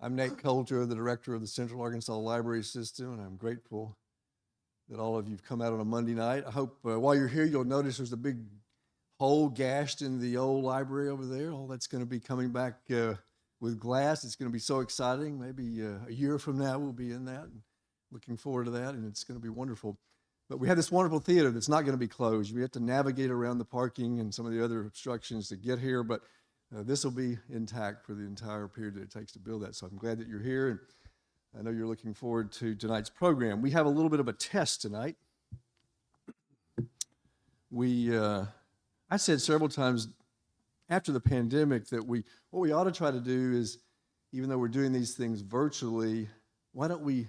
I'm Nate Coulter, the director of the Central Arkansas Library System, and I'm grateful that all of you have come out on a Monday night. I hope while you're here, you'll notice there's a big hole gashed in the old library over there. All that's going to be coming back with glass. It's going to be so exciting. Maybe a year from now we'll be in that. And looking forward to that, and it's going to be wonderful. But we have this wonderful theater that's not going to be closed. We have to navigate around the parking and some of the other obstructions to get here, but this will be intact for the entire period that it takes to build that. So I'm glad that you're here, and I know you're looking forward to tonight's program. We have a little bit of a test tonight. I said several times after the pandemic that what we ought to try to do is, even though we're doing these things virtually, why don't we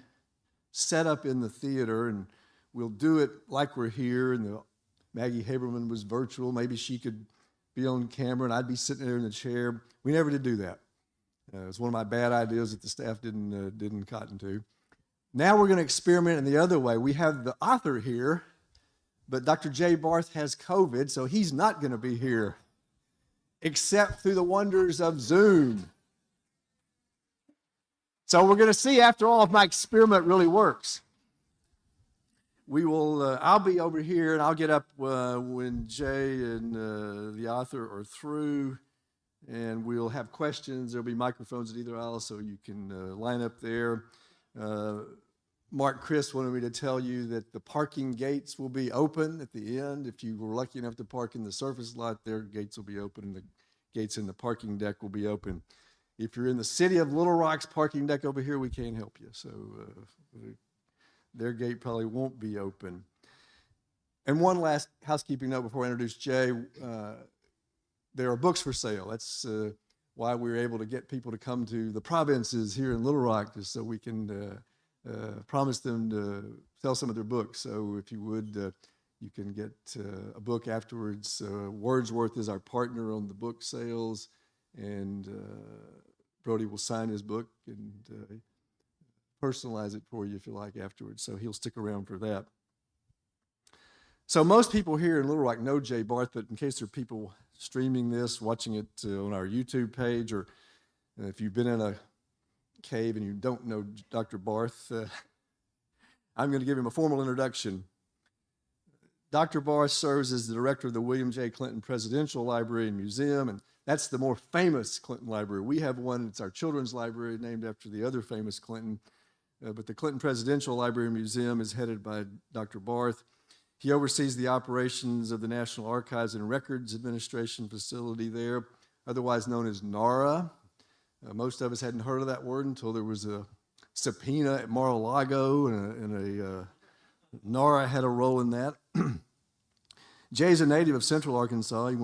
set up in the theater and we'll do it like we're here, and Maggie Haberman was virtual. Maybe she could be on camera and I'd be sitting there in the chair. We never did do that. It was one of my bad ideas that the staff didn't cotton to. Now we're going to experiment in the other way. We have the author here, but Dr. J. Barth has COVID, so he's not going to be here, except through the wonders of Zoom. So we're going to see, after all, if my experiment really works. I'll be over here, and I'll get up when Jay and the author are through, and we'll have questions. There'll be microphones at either aisle, so you can line up there. Mark Chris wanted me to tell you that the parking gates will be open at the end. If you were lucky enough to park in the surface lot, their gates will be open, and the gates in the parking deck will be open. If you're in the city of Little Rock's parking deck over here, we can't help you. So their gate probably won't be open. And one last housekeeping note before I introduce Jay. There are books for sale. That's why we were able to get people to come to the provinces here in Little Rock, just so we can promise them to sell some of their books. So if you would, you can get a book afterwards. Wordsworth is our partner on the book sales, and Brody will sign his book and personalize it for you if you like afterwards. So he'll stick around for that. So most people here in Little Rock know Jay Barth, but in case there are people streaming this, watching it on our YouTube page, or if you've been in a cave and you don't know Dr. Barth, I'm going to give him a formal introduction. Dr. Barth serves as the director of the William J. Clinton Presidential Library and Museum, and that's the more famous Clinton Library. We have one, it's our children's library, named after the other famous Clinton, but the Clinton Presidential Library and Museum is headed by Dr. Barth. He oversees the operations of the National Archives and Records Administration facility there, otherwise known as NARA. Most of us hadn't heard of that word until there was a subpoena at Mar-a-Lago, and NARA had a role in that. Jay's a native of Central Arkansas. He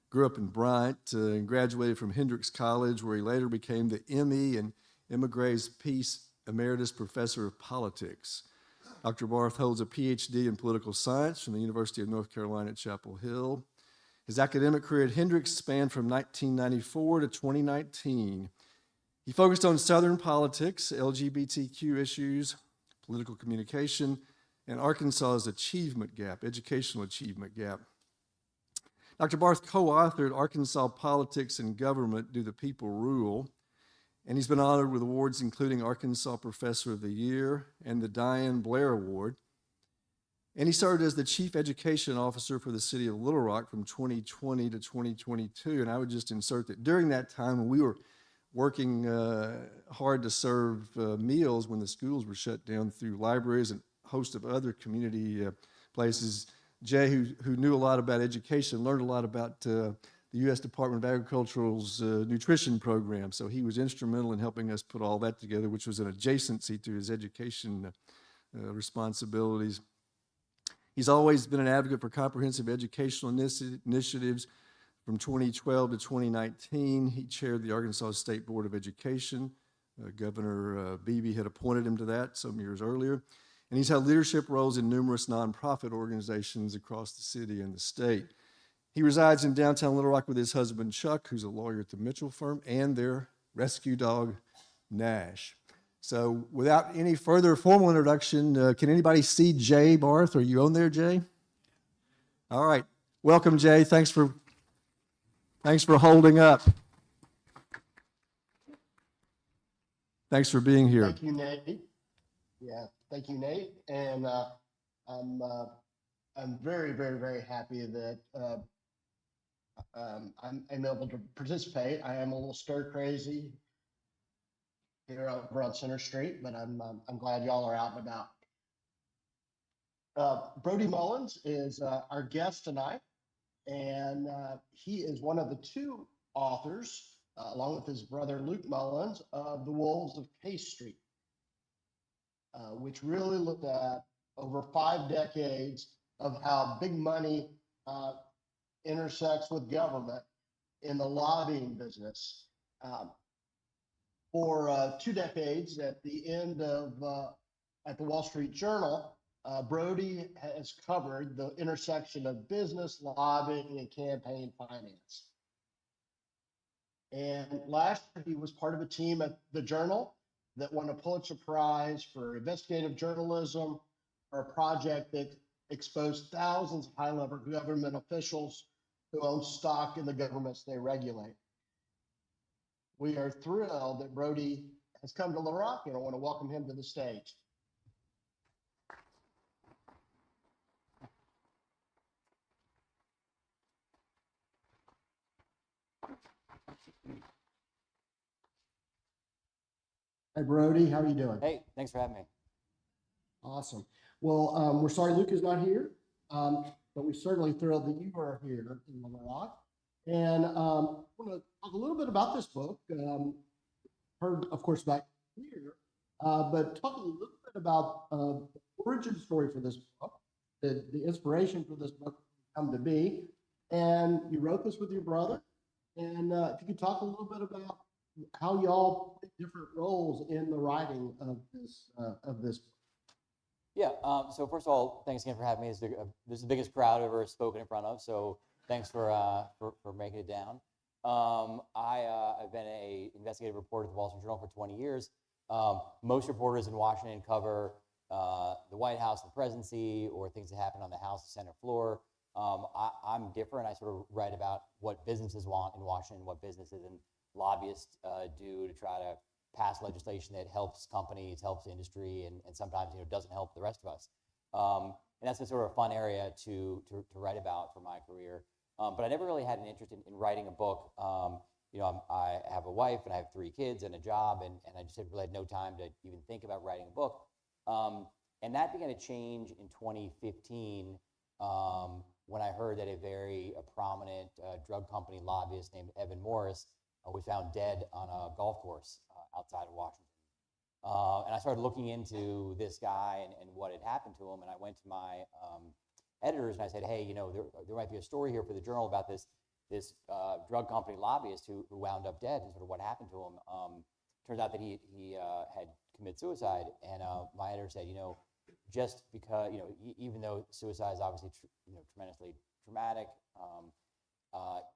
grew up in Bryant and graduated from Hendrix College, where he later became the M.E. and Emigre's Peace Emeritus Professor of Politics. Dr. Barth holds a Ph.D. in political science from the University of North Carolina at Chapel Hill. His academic career at Hendrix spanned from 1994 to 2019. He focused on Southern politics, LGBTQ issues, political communication, and Arkansas's achievement gap, educational achievement gap. Dr. Barth co-authored Arkansas Politics and Government, Do the People Rule? And he's been honored with awards including Arkansas Professor of the Year and the Diane Blair Award. And he served as the Chief Education Officer for the city of Little Rock from 2020 to 2022. And I would just insert that during that time when we were working hard to serve meals when the schools were shut down through libraries and a host of other community places, Jay, who knew a lot about education, learned a lot about the U.S. Department of Agricultural's nutrition program. So he was instrumental in helping us put all that together, which was an adjacency to his education responsibilities. He's always been an advocate for comprehensive educational initiatives. From 2012 to 2019, he chaired the Arkansas State Board of Education. Governor Beebe had appointed him to that some years earlier. And he's held leadership roles in numerous nonprofit organizations across the city and the state. He resides in downtown Little Rock with his husband, Chuck, who's a lawyer at the Mitchell firm, and their rescue dog, Nash. So without any further formal introduction, can anybody see Jay Barth? Are you on there, Jay? All right. Welcome, Jay. Thanks for holding up. Thanks for being here. Thank you, Nate. Yeah, thank you, Nate. And I'm very, very, very happy that I'm able to participate. I am a little stir crazy here over on Center Street, but I'm glad y'all are out and about. Brody Mullins is our guest tonight, and he is one of the two authors, along with his brother Luke Mullins, of The Wolves of K Street, which really looked at over 5 decades of how big money intersects with government in the lobbying business. For 2 decades, at the end of at the Wall Street Journal, Brody has covered the intersection of business, lobbying, and campaign finance. And last year, he was part of a team at the Journal that won a Pulitzer Prize for investigative journalism, for a project that exposed thousands of high-level government officials who own stock in the governments they regulate. We are thrilled that Brody has come to Little Rock, and I want to welcome him to the stage. Hey, Brody, how are you doing? Hey, thanks for having me. Awesome. Well, we're sorry Luke is not here, but we're certainly thrilled that you are here in Little Rock. And I want to talk a little bit about this book. Heard, of course, about here, but talk a little bit about the origin story for this book, the inspiration for this book come to be. And you wrote this with your brother. And if you could talk a little bit about how y'all play different roles in the writing of this book. Yeah, so first of all, thanks again for having me. This is the biggest crowd I've ever spoken in front of, so thanks for making it down. I've been an investigative reporter at the Wall Street Journal for 20 years. Most reporters in Washington cover the White House, the presidency, or things that happen on the House and Senate floor. I'm different. I sort of write about what businesses want in Washington, what businesses and lobbyists do to try to pass legislation that helps companies, helps industry, and sometimes doesn't help the rest of us. And that's been sort of a fun area to write about for my career. But I never really had an interest in writing a book. I have a wife and I have 3 kids and a job, and I just really had no time to even think about writing a book. And that began to change in 2015 when I heard that a very prominent drug company lobbyist named Evan Morris was found dead on a golf course outside of Washington. And I started looking into this guy and what had happened to him. And I went to my editors and I said, hey, there might be a story here for the Journal about this drug company lobbyist who wound up dead and sort of what happened to him. Turns out that he had committed suicide. And my editor said, just because, even though suicide is obviously tremendously traumatic,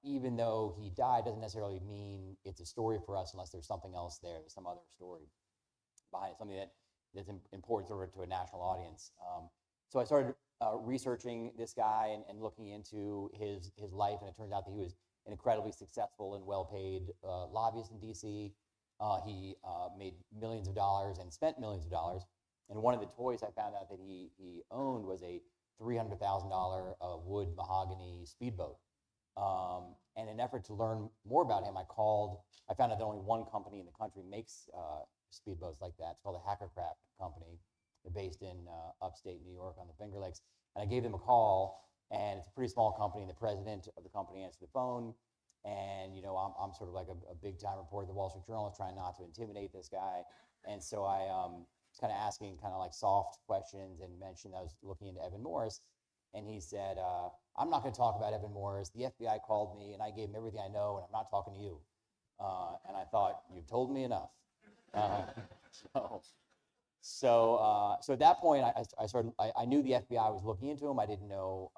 even though he died doesn't necessarily mean it's a story for us unless there's something else there, there's some other story behind it, something that's important sort of to a national audience. So I started researching this guy and looking into his life, and it turns out that he was an incredibly successful and well-paid lobbyist in DC. He made millions of dollars and spent millions of dollars. And one of the toys I found out that he owned was a $300,000 wood mahogany speedboat. And in an effort to learn more about him, I found out that only one company in the country makes speedboats like that. It's called the Hackercraft Company. They're based in upstate New York on the Finger Lakes. And I gave them a call, and it's a pretty small company, and the president of the company answered the phone. And, I'm sort of like a big-time reporter at the Wall Street Journal, trying not to intimidate this guy. And so I was kind of asking kind of like soft questions and mentioned I was looking into Evan Morris. And he said, I'm not going to talk about Evan Morris. The FBI called me, and I gave him everything I know, and I'm not talking to you. And I thought, you've told me enough. So at that point, I knew the FBI was looking into him. I didn't know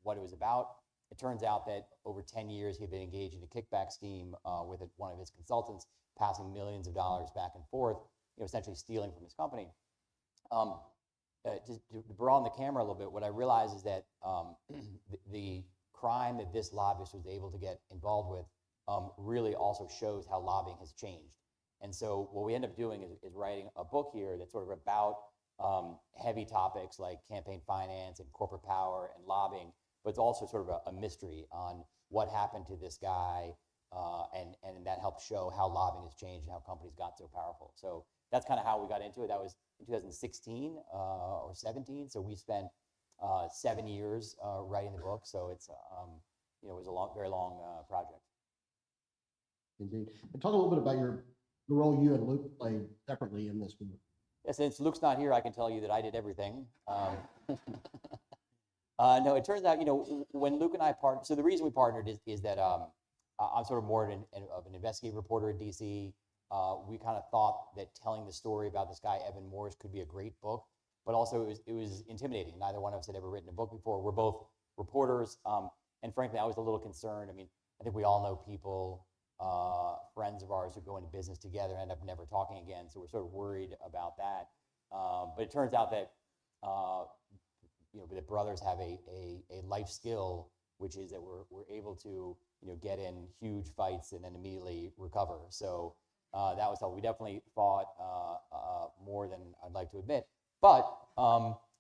what it was about. It turns out that over 10 years, he'd been engaged in a kickback scheme with one of his consultants, passing millions of dollars back and forth, essentially stealing from his company. To broaden the camera a little bit, what I realized is that the crime that this lobbyist was able to get involved with really also shows how lobbying has changed. And so what we end up doing is writing a book here that's sort of about heavy topics like campaign finance and corporate power and lobbying, but it's also sort of a mystery on what happened to this guy, and that helps show how lobbying has changed and how companies got so powerful. So that's kind of how we got into it. That was in 2016 or 17. So we spent 7 years writing the book. So it's it was a very long project. Indeed. And talk a little bit about the role you and Luke played separately in this movie. Yeah, since Luke's not here, I can tell you that I did everything. No, it turns out, when Luke and I partnered, so the reason we partnered is that I'm sort of more of an investigative reporter at DC. We kind of thought that telling the story about this guy, Evan Morse, could be a great book, but also it was intimidating. Neither one of us had ever written a book before. We're both reporters, and frankly, I was a little concerned. I mean, I think we all know people, friends of ours who go into business together and end up never talking again, so we're sort of worried about that. But it turns out that that brothers have a life skill, which is that we're able to get in huge fights and then immediately recover. So that was how we definitely fought more than I'd like to admit. But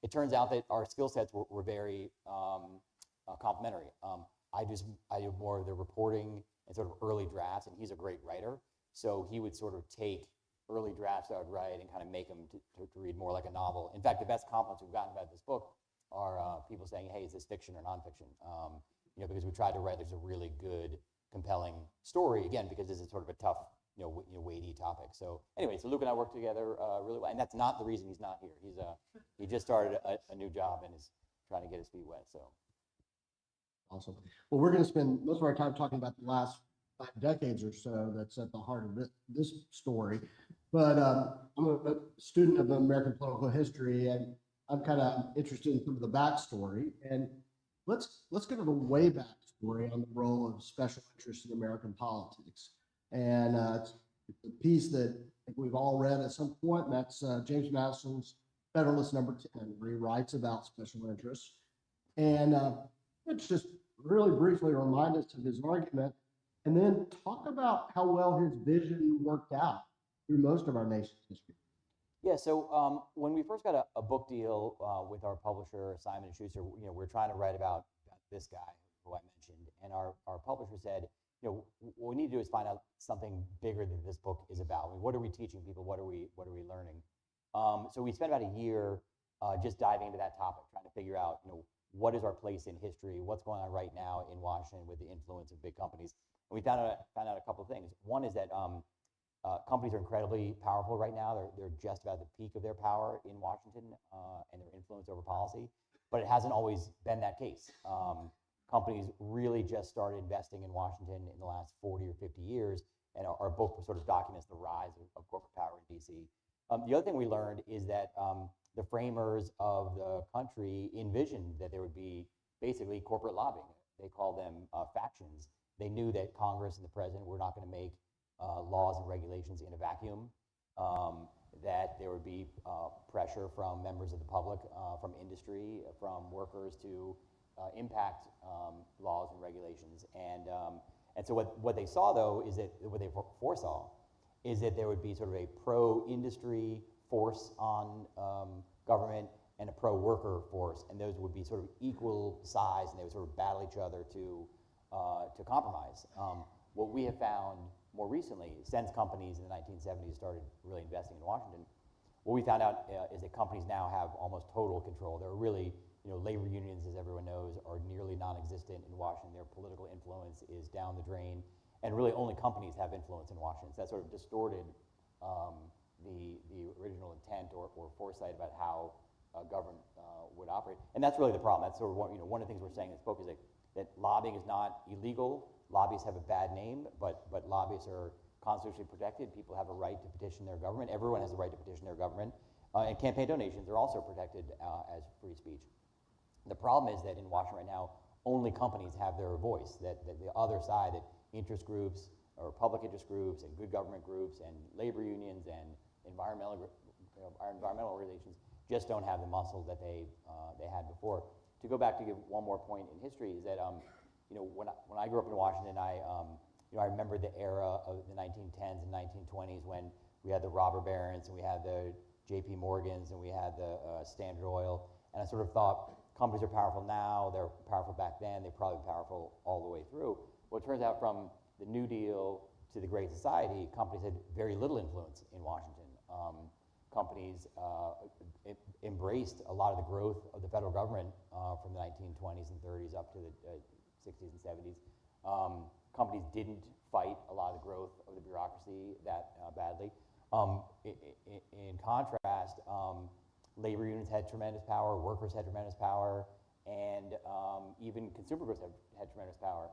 it turns out that our skill sets were very complementary. I do more of the reporting and sort of early drafts, and he's a great writer. So he would sort of take early drafts I would write and kind of make them to read more like a novel. In fact, the best compliments we've gotten about this book are people saying, "Hey, is this fiction or nonfiction?" Because we tried to write, there's a really good, compelling story, again, because this is sort of a tough, weighty topic. So anyway, so Luke and I worked together really well, and that's not the reason he's not here. He just started a new job and is trying to get his feet wet. So Awesome. Well, we're going to spend most of our time talking about the last 5 decades or so that's at the heart of this story. But I'm a student of American political history, and I'm kind of interested in some of the backstory. And let's get to the way back story on the role of special interests in American politics. And it's a piece that I think we've all read at some point, and that's James Madison's Federalist Number 10, where he writes about special interests. And let's just really briefly remind us of his argument, and then talk about how well his vision worked out through most of our nation's history. yeah, so when we first got a book deal with our publisher, Simon & Schuster, we're trying to write about this guy who I mentioned, and our publisher said, what we need to do is find out something bigger than this book is about. I mean, what are we teaching people? What are we learning? So we spent about a year just diving into that topic, trying to figure out, what is our place in history? What's going on right now in Washington with the influence of big companies? And we found out a couple of things. One is that companies are incredibly powerful right now. They're just about the peak of their power in Washington and their influence over policy, but it hasn't always been that case. Companies really just started investing in Washington in the last 40 or 50 years, and our book sort of documents the rise of corporate power in DC. The other thing we learned is that the framers of the country envisioned that there would be basically corporate lobbying. They call them factions. They knew that Congress and the president were not going to make laws and regulations in a vacuum, that there would be pressure from members of the public, from industry, from workers to impact laws and regulations. And so what they saw, though, is that what they foresaw is that there would be sort of a pro-industry force on government and a pro-worker force, and those would be sort of equal size, and they would sort of battle each other to compromise. What we have found more recently, since companies in the 1970s started really investing in Washington, what we found out is that companies now have almost total control. There are really, labor unions, as everyone knows, are nearly non-existent in Washington. Their political influence is down the drain, and really only companies have influence in Washington. So that sort of distorted the original intent or foresight about how government would operate. And that's really the problem. That's sort of one of the things we're saying in this book is that lobbying is not illegal. Lobbyists have a bad name, but lobbyists are constitutionally protected. People have a right to petition their government. Everyone has a right to petition their government. And campaign donations are also protected as free speech. The problem is that in Washington right now, only companies have their voice, that the other side, that interest groups or public interest groups and good government groups and labor unions and environmental organizations just don't have the muscle that they had before. To go back to give one more point in history is that when I grew up in Washington, I remember the era of the 1910s and 1920s when we had the robber barons and we had the J.P. Morgans and we had the Standard Oil, and I sort of thought companies are powerful now, they're powerful back then, they're probably powerful all the way through. Well, it turns out from the New Deal to the Great Society, companies had very little influence in Washington. Companies embraced a lot of the growth of the federal government from the 1920s and 30s up to the 60s and 70s. Companies didn't fight a lot of the growth of the bureaucracy that badly. In contrast, labor unions had tremendous power, workers had tremendous power, and even consumer goods had tremendous power.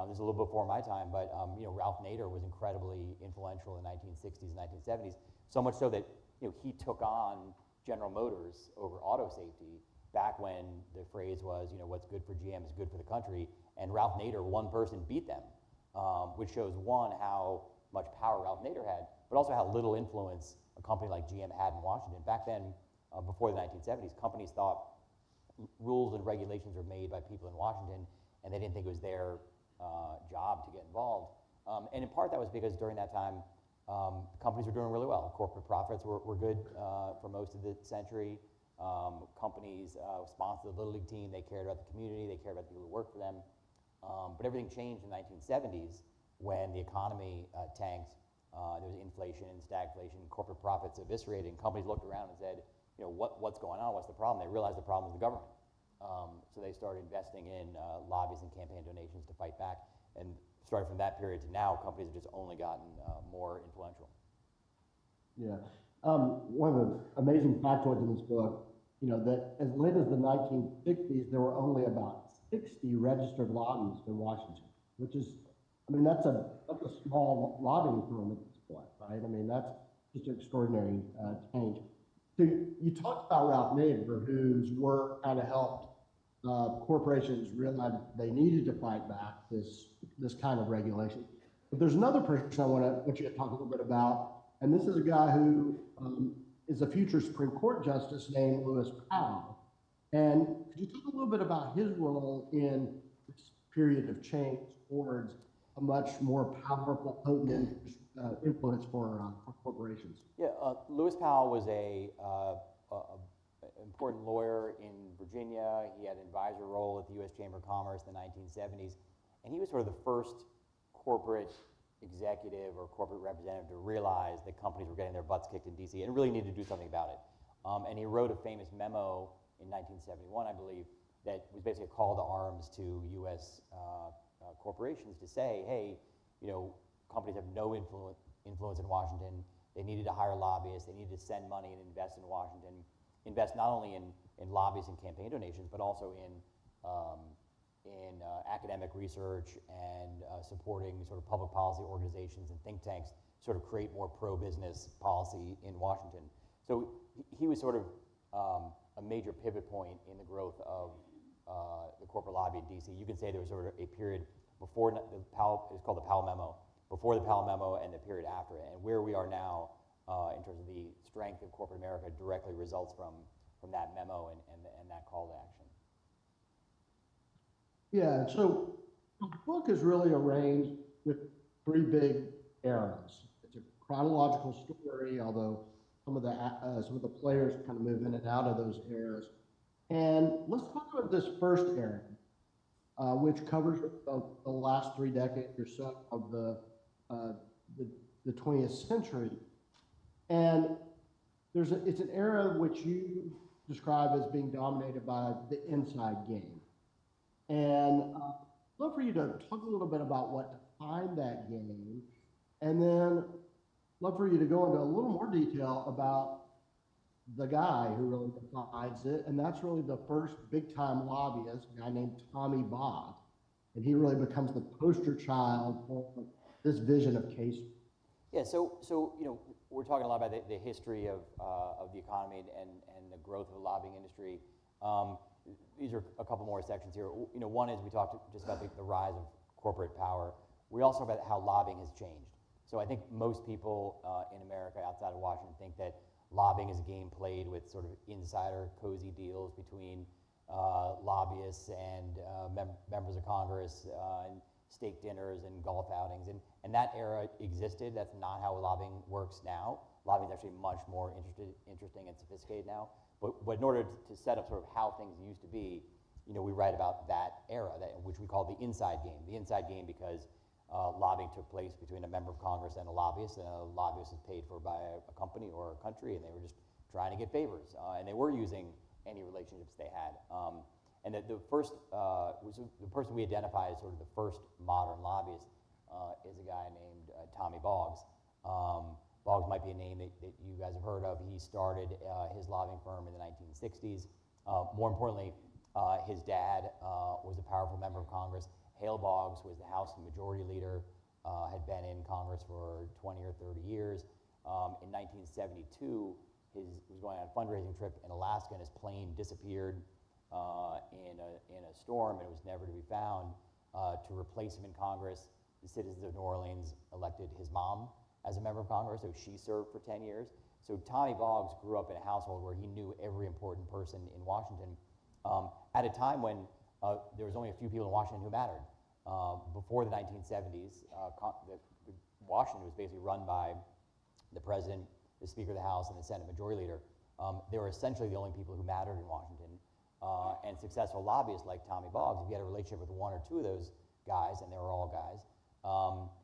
This is a little before my time, but Ralph Nader was incredibly influential in the 1960s and 1970s, so much so that he took on General Motors over auto safety back when the phrase was, what's good for GM is good for the country, and Ralph Nader, one person, beat them, which shows, one, how much power Ralph Nader had, but also how little influence a company like GM had in Washington. Back then, before the 1970s, companies thought rules and regulations were made by people in Washington, and they didn't think it was their job to get involved. And in part, that was because during that time, companies were doing really well. Corporate profits were good for most of the century. Companies sponsored the Little League team. They cared about the community. They cared about the people who worked for them. But everything changed in the 1970s when the economy tanked. There was inflation, stagflation, corporate profits eviscerated, and companies looked around and said, what's going on? What's the problem? They realized the problem was the government. So they started investing in lobbies and campaign donations to fight back. And starting from that period to now, companies have just only gotten more influential. Yeah. One of the amazing factoids in this book, that as late as the 1960s, there were only about 60 registered lobbyists in Washington, which is, that's a small lobbying firm at this point, right? That's just an extraordinary change. So you talked about Ralph Nader, whose work kind of helped corporations realize they needed to fight back this kind of regulation. But there's another person I want you to talk a little bit about, and this is a guy who is a future Supreme Court justice named Lewis Powell. And could you talk a little bit about his role in this period of change towards a much more powerful, potent influence for corporations? Yeah, Lewis Powell was a important lawyer in Virginia. He had an advisor role at the U.S. Chamber of Commerce in the 1970s, and he was sort of the first corporate executive or corporate representative to realize that companies were getting their butts kicked in D.C. and really needed to do something about it. And he wrote a famous memo in 1971, I believe, that was basically a call to arms to U.S. Corporations to say, hey, companies have no influence in Washington. They needed to hire lobbyists. They needed to send money and invest in Washington. Invest not only in lobbyists and campaign donations, but also in academic research and supporting sort of public policy organizations and think tanks, sort of create more pro-business policy in Washington. So he was sort of a major pivot point in the growth of the corporate lobby in DC. You can say there was sort of a period before the Powell, it's called the Powell Memo, before the Powell Memo and the period after it. And where we are now in terms of the strength of corporate America directly results from that memo and that call to action. Yeah, so the book is really arranged with three big eras. It's a chronological story, although some of the players kind of move in and out of those eras. And let's talk about this first era, which covers the last 3 decades or so of the 20th century. And it's an era which you describe as being dominated by the inside game. And I'd love for you to talk a little bit about what defined that game, and then love for you to go into a little more detail about the guy who really defines it, and that's really the first big-time lobbyist, a guy named Tommy Barth, and he really becomes the poster child for this vision of case. Yeah, so we're talking a lot about the history of the economy and the growth of the lobbying industry. These are a couple more sections here. One is we talked just about the rise of corporate power. We also talk about how lobbying has changed. So I think most people in America outside of Washington think that lobbying is a game played with sort of insider cozy deals between lobbyists and members of Congress and steak dinners and golf outings, and that era existed. That's not how lobbying works now. Lobbying is actually much more interesting and sophisticated now. But in order to set up sort of how things used to be, we write about that era, which we call the inside game. The inside game because lobbying took place between a member of Congress and a lobbyist, and a lobbyist was paid for by a company or a country, and they were just trying to get favors, and they were using any relationships they had. And the person we identify as sort of the first modern lobbyist is a guy named Tommy Boggs. Boggs might be a name that you guys have heard of. He started his lobbying firm in the 1960s. More importantly, his dad was a powerful member of Congress. Hale Boggs was the House Majority Leader, had been in Congress for 20 or 30 years. In 1972, he was going on a fundraising trip in Alaska, and his plane disappeared in a storm, and it was never to be found. To replace him in Congress, the citizens of New Orleans elected his mom as a member of Congress, so she served for 10 years. So Tommy Boggs grew up in a household where he knew every important person in Washington at a time when there was only a few people in Washington who mattered. Before the 1970s, Washington was basically run by the president, the Speaker of the House, and the Senate Majority Leader. They were essentially the only people who mattered in Washington. And successful lobbyists like Tommy Boggs, if you had a relationship with one or two of those guys, and they were all guys,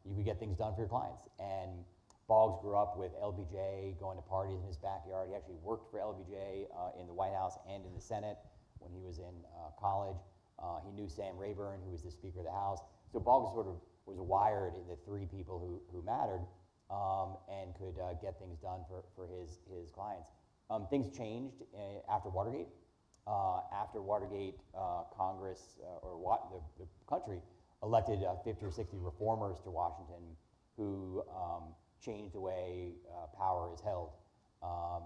you could get things done for your clients. And Boggs grew up with LBJ, going to parties in his backyard. He actually worked for LBJ in the White House and in the Senate when he was in college. He knew Sam Rayburn, who was the Speaker of the House. So Boggs sort of was wired in the three people who mattered and could get things done for his clients. Things changed after Watergate. After Watergate, Congress, the country, elected 50 or 60 reformers to Washington who changed the way power is held.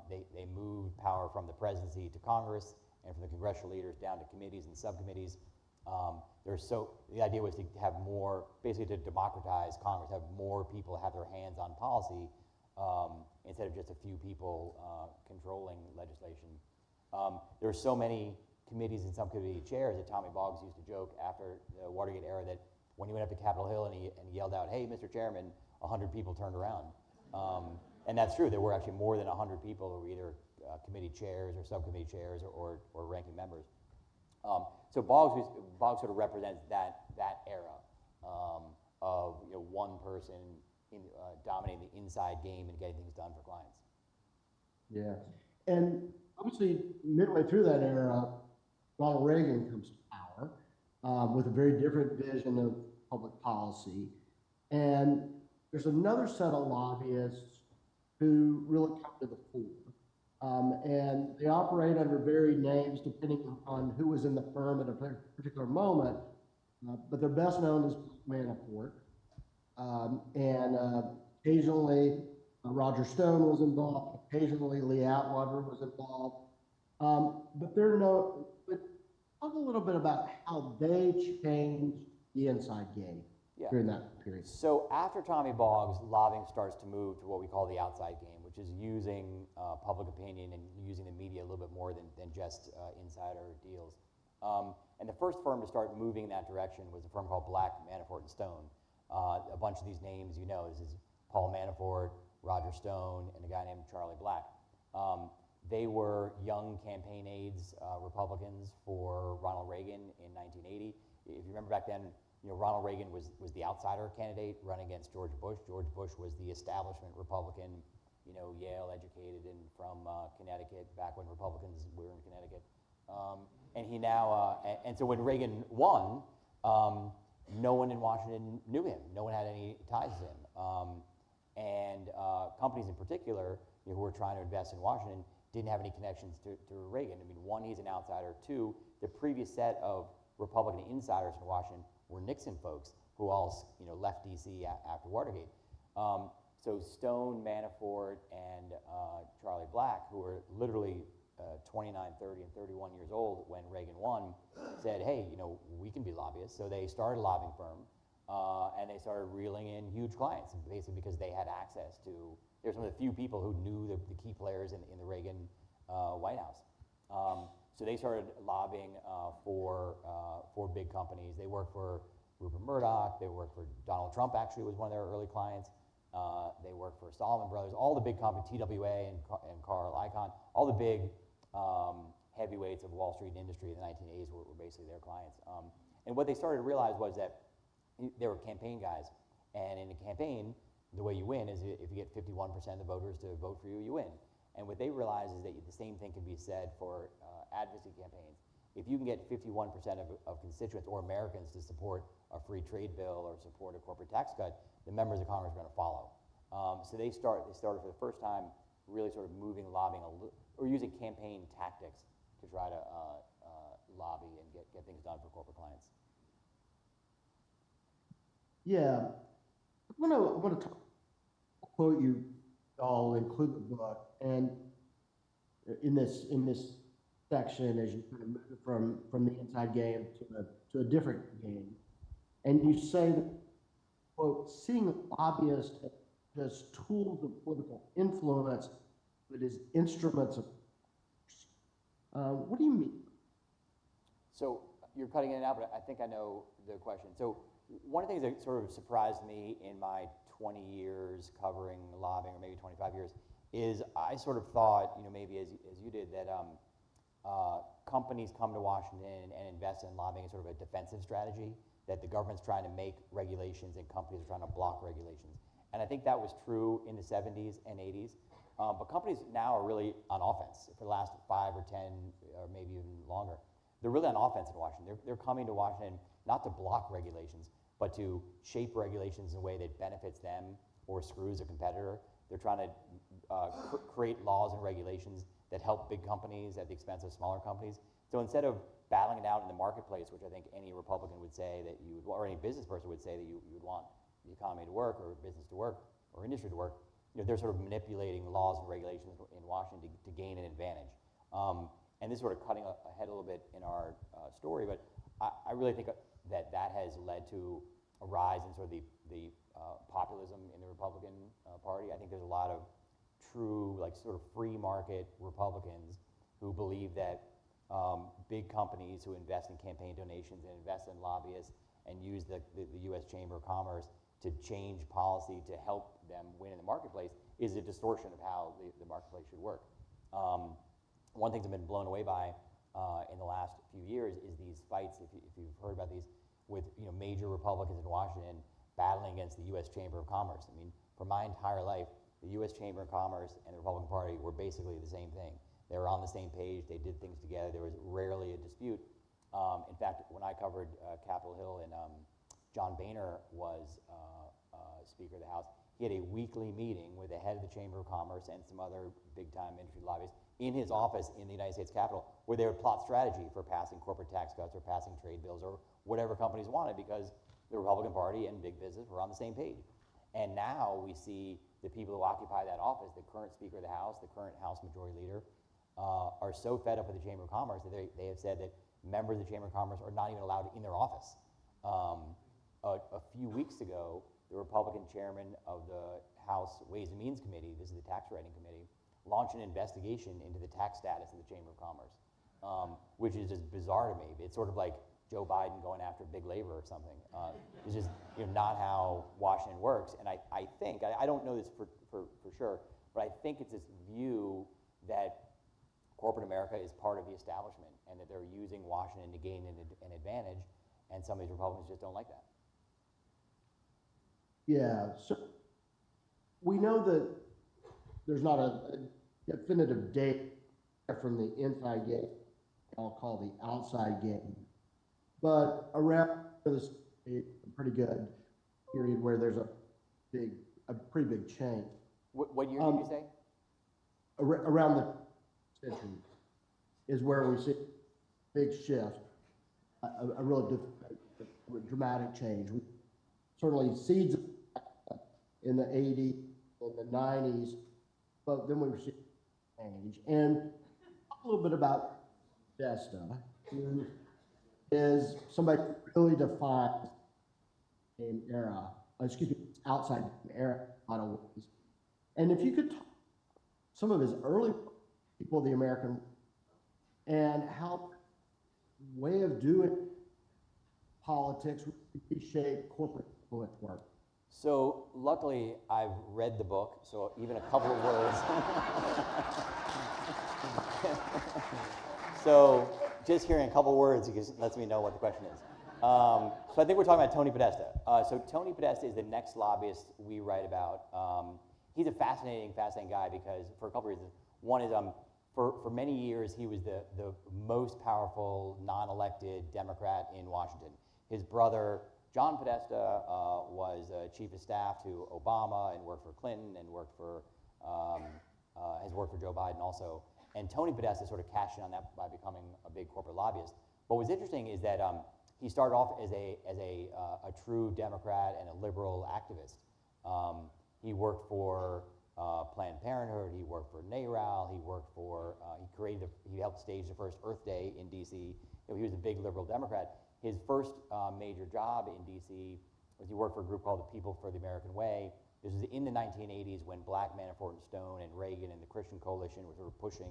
They moved power from the presidency to Congress and from the congressional leaders down to committees and subcommittees. The idea was to have more, basically to democratize Congress, have more people have their hands on policy instead of just a few people controlling legislation. There were so many committees and subcommittee chairs that Tommy Boggs used to joke after the Watergate era that when he went up to Capitol Hill and he yelled out, "Hey, Mr. Chairman," 100 people turned around. And that's true. There were actually more than 100 people who were either committee chairs or subcommittee chairs or ranking members. So Boggs sort of represents that era of one person dominating the inside game and getting things done for clients. Yeah, and obviously midway through that era, Ronald Reagan comes to power with a very different vision of public policy, and there's another set of lobbyists who really come to the fore. And they operate under varied names depending on who was in the firm at a particular moment, but they're best known as Manafort. And occasionally Roger Stone was involved, occasionally Lee Atwater was involved. But talk a little bit about how they changed the inside game during that period. So after Tommy Boggs, lobbying starts to move to what we call the outside game, which is using public opinion and using the media a little bit more than just insider deals. And the first firm to start moving in that direction was a firm called Black, Manafort, and Stone. A bunch of these names this is Paul Manafort, Roger Stone, and a guy named Charlie Black. They were young campaign aides, Republicans for Ronald Reagan in 1980. If you remember back then, Ronald Reagan was the outsider candidate running against George Bush. George Bush was the establishment Republican, Yale educated and from Connecticut, back when Republicans were in Connecticut. And he now, and so when Reagan won, no one in Washington knew him. No one had any ties to him. And companies in particular who were trying to invest in Washington didn't have any connections to Reagan. I mean, one, he's an outsider. Two, the previous set of Republican insiders in Washington were Nixon folks who all left D.C. after Watergate. So Stone, Manafort, and Charlie Black, who were literally 29, 30, and 31 years old when Reagan won, said, hey, we can be lobbyists. So they started a lobbying firm, and they started reeling in huge clients, basically because they had access to, they're some of the few people who knew the key players in the Reagan White House. So they started lobbying for big companies. They worked for Rupert Murdoch. They worked for Donald Trump, actually, was one of their early clients. They worked for Salomon Brothers, all the big companies, TWA and Carl Icahn, all the big heavyweights of Wall Street industry in the 1980s were basically their clients. And what they started to realize was that they were campaign guys. And in a campaign, the way you win is if you get 51% of the voters to vote for you, you win. And what they realized is that the same thing can be said for advocacy campaigns. If you can get 51% of constituents or Americans to support a free trade bill or support a corporate tax cut, the members of Congress are going to follow. So they started for the first time really sort of moving lobbying or using campaign tactics to try to lobby and get things done for corporate clients. Yeah, I want to quote you. I'll include the book, and in this section, as you kind of move from the inside game to a different game, and you say that, quote, seeing lobbyists as tools of political influence, but as instruments of. What do you mean? So you're cutting in and out, but I think I know the question. So one of the things that sort of surprised me in my 20 years covering lobbying, or maybe 25 years, is I sort of thought, maybe as you did, that companies come to Washington and invest in lobbying as sort of a defensive strategy, that the government's trying to make regulations and companies are trying to block regulations. And I think that was true in the 70s and 80s. But companies now are really on offense for the last 5 or 10 or maybe even longer. They're really on offense in Washington. They're coming to Washington not to block regulations, but to shape regulations in a way that benefits them or screws a competitor. They're trying to create laws and regulations that help big companies at the expense of smaller companies. So instead of battling it out in the marketplace, which I think any Republican would say that you would, or any business person would say that you would want the economy to work or business to work or industry to work, they're sort of manipulating laws and regulations in Washington to gain an advantage. And this is sort of cutting ahead a little bit in our story, but I really think that has led to a rise in sort of the populism in the Republican Party. I think there's a lot of true, like, sort of free market Republicans who believe that big companies who invest in campaign donations and invest in lobbyists and use the U.S. Chamber of Commerce to change policy to help them win in the marketplace is a distortion of how the marketplace should work. One thing I've been blown away by in the last few years is these fights, if you've heard about these, with major Republicans in Washington battling against the U.S. Chamber of Commerce. I mean, for my entire life, the U.S. Chamber of Commerce and the Republican Party were basically the same thing. They were on the same page. They did things together. There was rarely a dispute. In fact, when I covered Capitol Hill and John Boehner was Speaker of the House, he had a weekly meeting with the head of the Chamber of Commerce and some other big-time industry lobbyists in his office in the United States Capitol, where they would plot strategy for passing corporate tax cuts or passing trade bills or whatever companies wanted, because the Republican Party and big business were on the same page. And now we see the people who occupy that office, the current Speaker of the House, the current House Majority Leader, are so fed up with the Chamber of Commerce that they have said that members of the Chamber of Commerce are not even allowed in their office. A few weeks ago, the Republican chairman of the House Ways and Means Committee, this is the tax writing committee, launched an investigation into the tax status of the Chamber of Commerce, which is just bizarre to me. It's sort of like Joe Biden going after big labor or something. It's just not how Washington works. And I think, I don't know this for sure, but I think it's this view that corporate America is part of the establishment and that they're using Washington to gain an advantage, and some of these Republicans just don't like that. Yeah, so we know that there's not a definitive date from the inside game, I'll call the outside game, but around this pretty good period where there's a pretty big change. What year did you say? Around the century is where we see a big shift, a really dramatic change. Certainly seeds in the 80s and the 90s, but then we see change. And a little bit about Desta, who is somebody who really defines an era, outside era in a lot of ways. And if you could talk some of his early people of the American and how way of doing politics shape corporate work? So luckily, I've read the book, so even a couple of words. So just hearing a couple words lets me know what the question is. So I think we're talking about Tony Podesta. So Tony Podesta is the next lobbyist we write about. He's a fascinating guy because for a couple reasons. One is for many years he was the most powerful non-elected Democrat in Washington. His brother John Podesta was chief of staff to Obama and worked for Clinton and has worked for Joe Biden also. And Tony Podesta sort of cashed in on that by becoming a big corporate lobbyist. But what's interesting is that he started off as a true Democrat and a liberal activist. He worked for Planned Parenthood. He worked for NARAL. He worked for he helped stage the first Earth Day in D.C. You know, he was a big liberal Democrat. His first major job in D.C. was he worked for a group called the People for the American Way. This was in the 1980s when Black, Manafort, and Stone and Reagan and the Christian Coalition were sort of pushing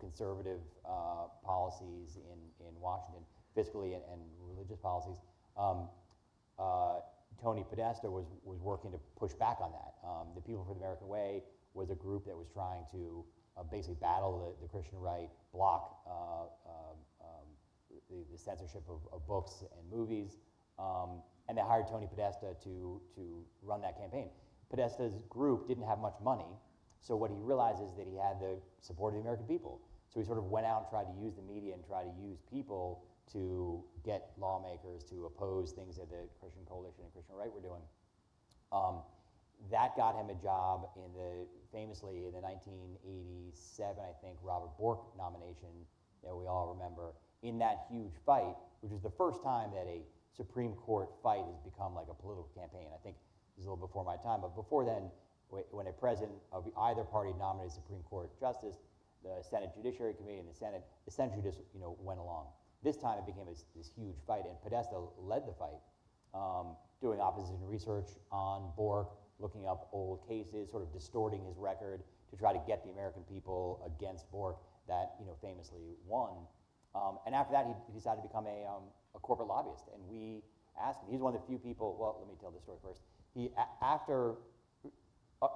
conservative policies in Washington, fiscally and religious policies. Tony Podesta was working to push back on that. The People for the American Way was a group that was trying to basically battle the Christian right, block the censorship of books and movies, and they hired Tony Podesta to run that campaign. Podesta's group didn't have much money, so what he realized is that he had the support of the American people. So he sort of went out and tried to use the media and try to use people to get lawmakers to oppose things that the Christian Coalition and Christian Right were doing. That got him a job famously in the 1987, I think, Robert Bork nomination that we all remember, in that huge fight, which was the first time that a Supreme Court fight has become like a political campaign. I think this is a little before my time, but before then, when a president of either party nominated Supreme Court justice, the Senate Judiciary Committee and the Senate essentially just went along. This time it became this huge fight, and Podesta led the fight, doing opposition research on Bork, looking up old cases, sort of distorting his record to try to get the American people against Bork that famously won. And after that, he decided to become a corporate lobbyist, and we asked him. He's one of the few people. Well, let me tell this story first.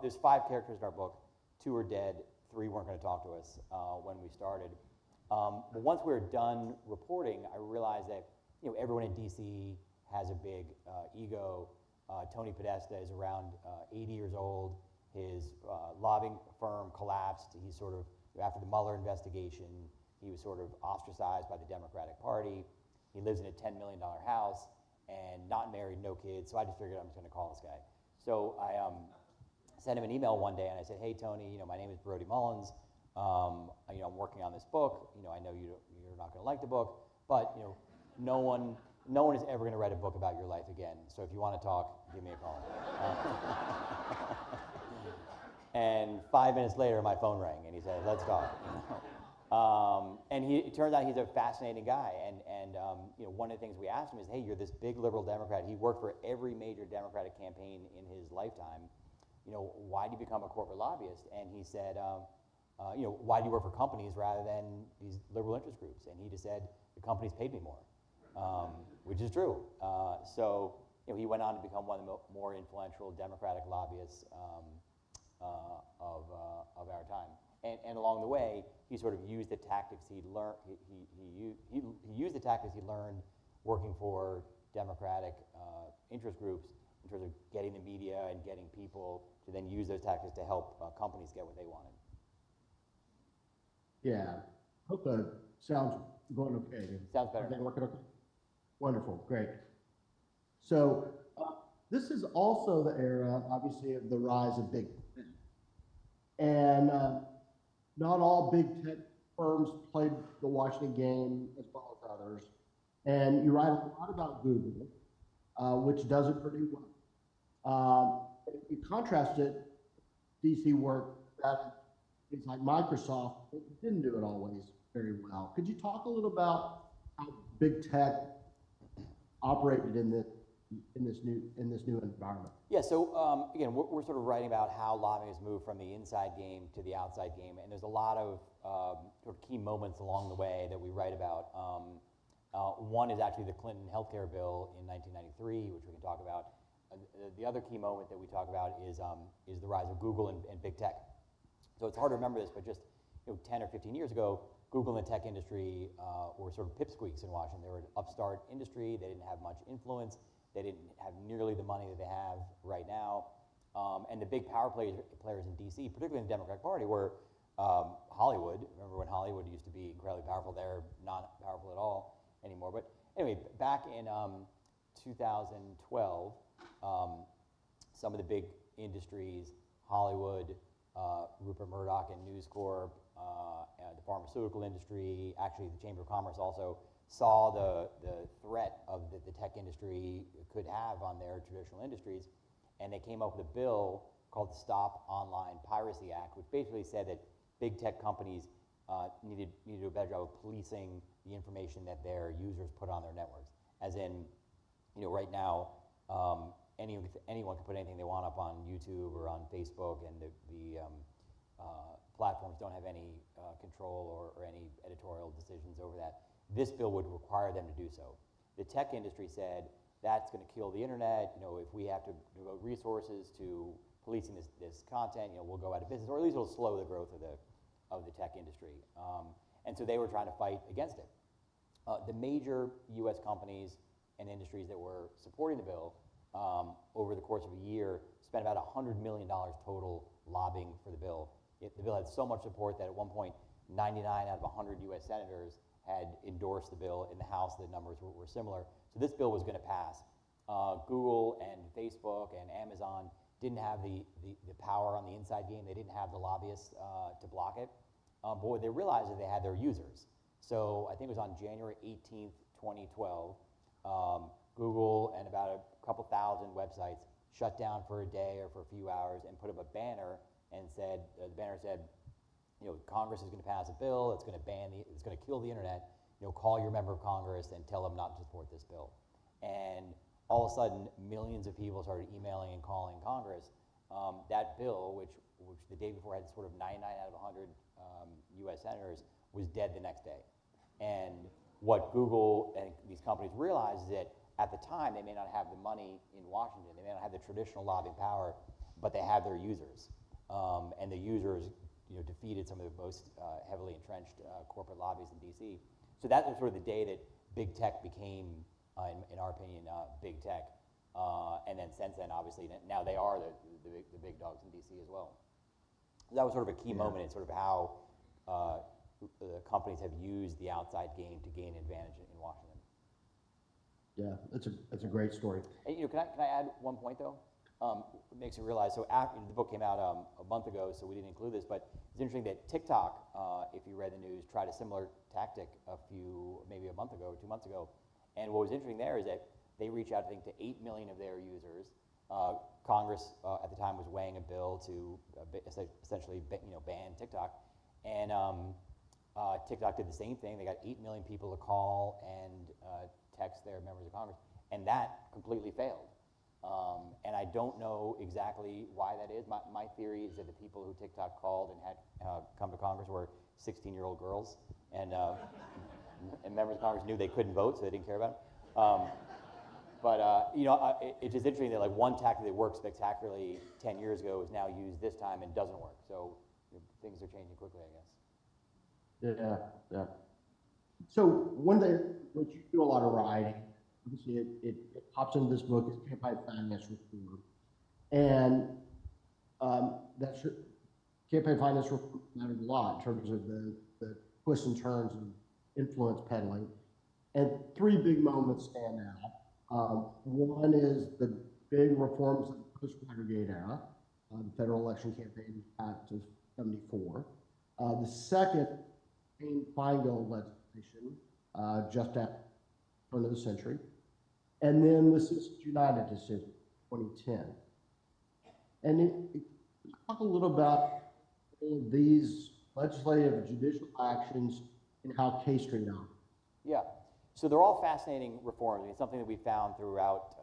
There's 5 characters in our book. 2 are dead. 3 weren't going to talk to us when we started. But once we were done reporting, I realized that everyone in D.C. has a big ego. Tony Podesta is around 80 years old. His lobbying firm collapsed. He sort of, after the Mueller investigation, he was sort of ostracized by the Democratic Party. He lives in a $10 million house and not married, no kids. So I just figured I'm just going to call this guy. So I sent him an email one day and I said, "Hey Tony, my name is Brody Mullins. I'm working on this book. I know you're not going to like the book, but no one is ever going to write a book about your life again. So if you want to talk, give me a call." And 5 minutes later, my phone rang and he said, "Let's talk." And it turns out he's a fascinating guy. And one of the things we asked him is, "Hey, you're this big liberal Democrat." He worked for every major Democratic campaign in his lifetime. Why do you become a corporate lobbyist? And he said, "Why do you work for companies rather than these liberal interest groups?" And he just said, "The companies paid me more," which is true. So he went on to become one of the more influential Democratic lobbyists of our time. And along the way, he sort of used the tactics he'd learned. He used the tactics he learned working for Democratic interest groups in terms of getting the media and getting people to then use those tactics to help companies get what they wanted. Yeah. Hope that sounds going okay. Sounds better. Everything working okay? Wonderful. Great. So this is also the era, obviously, of the rise of big tech. And not all big tech firms played the Washington game as well as others. And you write a lot about Google, which does it pretty well. You contrast it, DC work that things like Microsoft didn't do it always very well. Could you talk a little about how big tech operated in this new environment? Yeah, so again, we're sort of writing about how lobbying has moved from the inside game to the outside game, and there's a lot of sort of key moments along the way that we write about. One is actually the Clinton healthcare bill in 1993, which we can talk about. The other key moment that we talk about is the rise of Google and big tech. So it's hard to remember this, but just 10 or 15 years ago, Google and the tech industry were sort of pipsqueaks in Washington. They were an upstart industry. They didn't have much influence. They didn't have nearly the money that they have right now. And the big power players in DC, particularly in the Democratic Party, were Hollywood. Remember when Hollywood used to be incredibly powerful? They're not powerful at all anymore. But anyway, back in 2012, some of the big industries, Hollywood, Rupert Murdoch and News Corp, the pharmaceutical industry, actually the Chamber of Commerce also saw the threat of the tech industry could have on their traditional industries, and they came up with a bill called the Stop Online Piracy Act, which basically said that big tech companies needed to do a better job of policing the information that their users put on their networks. As in, right now, anyone can put anything they want up on YouTube or on Facebook, and the platforms don't have any control or any editorial decisions over that. This bill would require them to do so. The tech industry said that's going to kill the internet. If we have to devote resources to policing this content, we'll go out of business, or at least it'll slow the growth of the tech industry. And so they were trying to fight against it. The major U.S. companies and industries that were supporting the bill over the course of a year spent about $100 million total lobbying for the bill. The bill had so much support that at one point, 99 out of 100 U.S. senators had endorsed the bill. In the House, the numbers were similar. So this bill was going to pass. Google and Facebook and Amazon didn't have the power on the inside game. They didn't have the lobbyists to block it. But what they realized is they had their users. So I think it was on January 18th, 2012, Google and about a couple thousand websites shut down for a day or for a few hours and put up a banner and said, the banner said, Congress is going to pass a bill. It's going to it's going to kill the internet. Call your member of Congress and tell them not to support this bill. And all of a sudden, millions of people started emailing and calling Congress. That bill, which the day before had sort of 99 out of 100 U.S. senators, was dead the next day. And what Google and these companies realized is that at the time, they may not have the money in Washington. They may not have the traditional lobbying power, but they have their users. And the users defeated some of the most heavily entrenched corporate lobbies in D.C. So that was sort of the day that big tech became, in our opinion, big tech. And then since then, obviously, now they are the big dogs in D.C. as well. So that was sort of a key moment in sort of how the companies have used the outside game to gain advantage in Washington. Yeah, that's a great story. And, can I add one point though? It makes me realize. So after the book came out a month ago, so we didn't include this, but it's interesting that TikTok, if you read the news, tried a similar tactic maybe a month ago or 2 months ago. And what was interesting there is that they reached out, I think, to 8 million of their users. Congress at the time was weighing a bill to essentially ban TikTok, and TikTok did the same thing. They got 8 million people to call and text their members of Congress, and that completely failed. And I don't know exactly why that is. My theory is that the people who TikTok called and had come to Congress were 16-year-old girls, and members of Congress knew they couldn't vote, so they didn't care about it. It's just interesting that one tactic that worked spectacularly 10 years ago is now used this time and doesn't work. So things are changing quickly, I guess. Yeah. So one day, which you do a lot of writing, obviously it pops into this book, is campaign finance reform. And campaign finance reform matters a lot in terms of the twists and turns and influence peddling. And 3 big moments stand out. One is the big reforms of the post-Watergate era, the Federal Election Campaign Act of '74. The second, Feingold legislation, just at the turn of the century. And then the Citizens United decision, 2010. And talk a little about all of these legislative and judicial actions and how K Street operates. Yeah. So they're all fascinating reforms. I mean, it's something that we found throughout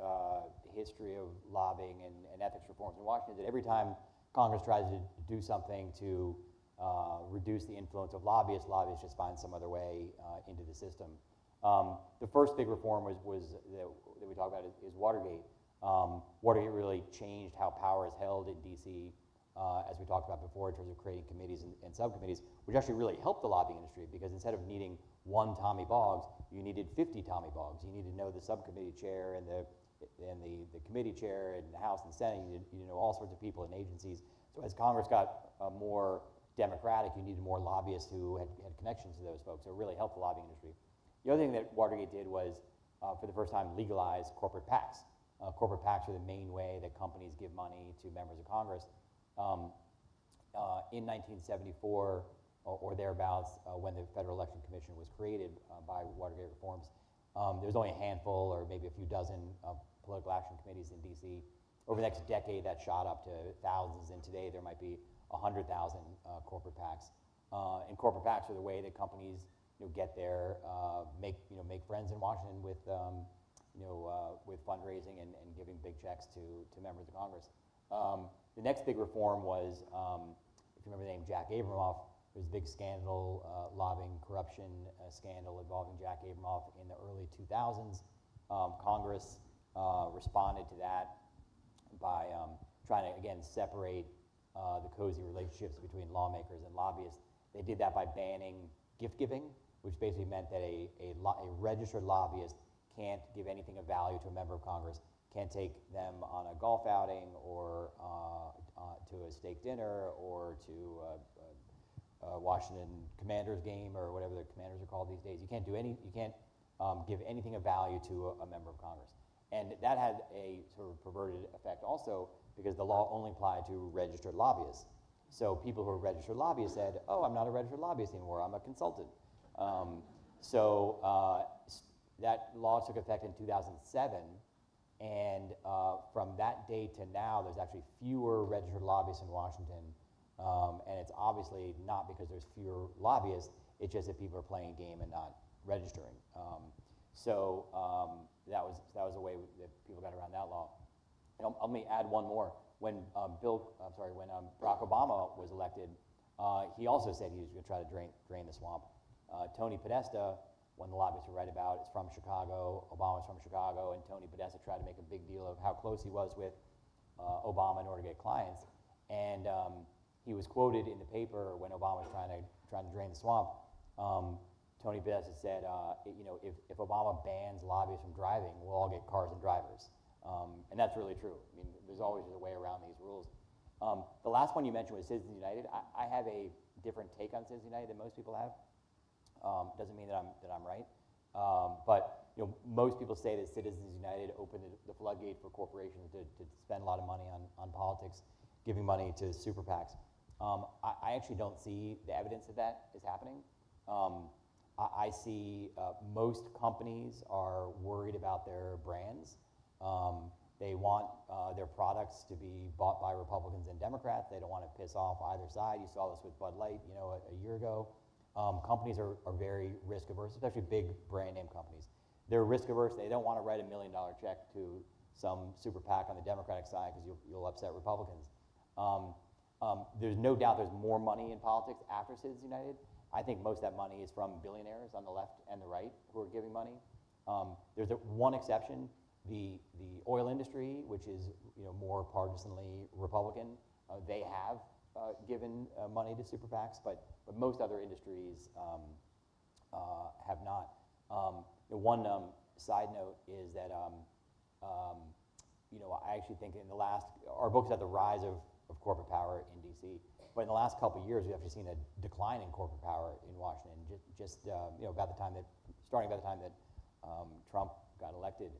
the history of lobbying and ethics reforms in Washington, that every time Congress tries to do something to reduce the influence of lobbyists just find some other way into the system. The first big reform that we talk about is Watergate. Watergate really changed how power is held in DC, as we talked about before, in terms of creating committees and subcommittees, which actually really helped the lobbying industry, because instead of needing one Tommy Boggs, you needed 50 Tommy Boggs. You needed to know the subcommittee chair and the committee chair in the House and Senate. You needed to know all sorts of people in agencies. So as Congress got more democratic, you needed more lobbyists who had connections to those folks. So it really helped the lobbying industry. The other thing that Watergate did was, for the first time, legalize corporate PACs. Corporate PACs are the main way that companies give money to members of Congress. In 1974 or thereabouts, when the Federal Election Commission was created by Watergate reforms, there was only a handful or maybe a few dozen political action committees in DC. Over the next decade, that shot up to thousands, and today there might be 100,000 corporate PACs. And corporate PACs are the way that companies get there, make friends in Washington with with fundraising and giving big checks to members of Congress. The next big reform was, if you remember the name Jack Abramoff, there was a big scandal, lobbying corruption scandal involving Jack Abramoff in the early 2000s. Congress responded to that by trying to, again, separate the cozy relationships between lawmakers and lobbyists. They did that by banning gift giving, which basically meant that a registered lobbyist can't give anything of value to a member of Congress, can't take them on a golf outing or to a steak dinner or to a Washington Commanders game or whatever the Commanders are called these days. You can't give anything of value to a member of Congress. And that had a sort of perverted effect also, because the law only applied to registered lobbyists. So people who are registered lobbyists said, oh, I'm not a registered lobbyist anymore, I'm a consultant. That law took effect in 2007, and from that day to now, there's actually fewer registered lobbyists in Washington, and it's obviously not because there's fewer lobbyists, it's just that people are playing a game and not registering. That was a way that people got around that law. And let me add one more. When Barack Obama was elected, he also said he was going to try to drain the swamp. Tony Podesta, one of the lobbyists we write about, is from Chicago. Obama's from Chicago, and Tony Podesta tried to make a big deal of how close he was with Obama in order to get clients. And he was quoted in the paper when Obama was trying to drain the swamp. Tony Podesta said, if Obama bans lobbyists from driving, we'll all get cars and drivers. And that's really true. I mean, there's always a way around these rules. The last one you mentioned was Citizens United. I have a different take on Citizens United than most people have. Doesn't mean that I'm right. But most people say that Citizens United opened the floodgate for corporations to spend a lot of money on politics, giving money to super PACs. I actually don't see the evidence that that is happening. I see most companies are worried about their brands. They want their products to be bought by Republicans and Democrats. They don't want to piss off either side. You saw this with Bud Light, a year ago. Companies are very risk averse, especially big brand name companies. They're risk averse. They don't want to write $1 million check to some super PAC on the Democratic side because you'll upset Republicans. There's no doubt there's more money in politics after Citizens United. I think most of that money is from billionaires on the left and the right who are giving money. There's one exception, the oil industry, which is more partisanly Republican. They have given money to super PACs, but most other industries have not. One side note is that I actually think our book is at the rise of corporate power in DC. But in the last couple of years, we've actually seen a decline in corporate power in Washington. Starting about the time that Trump got elected.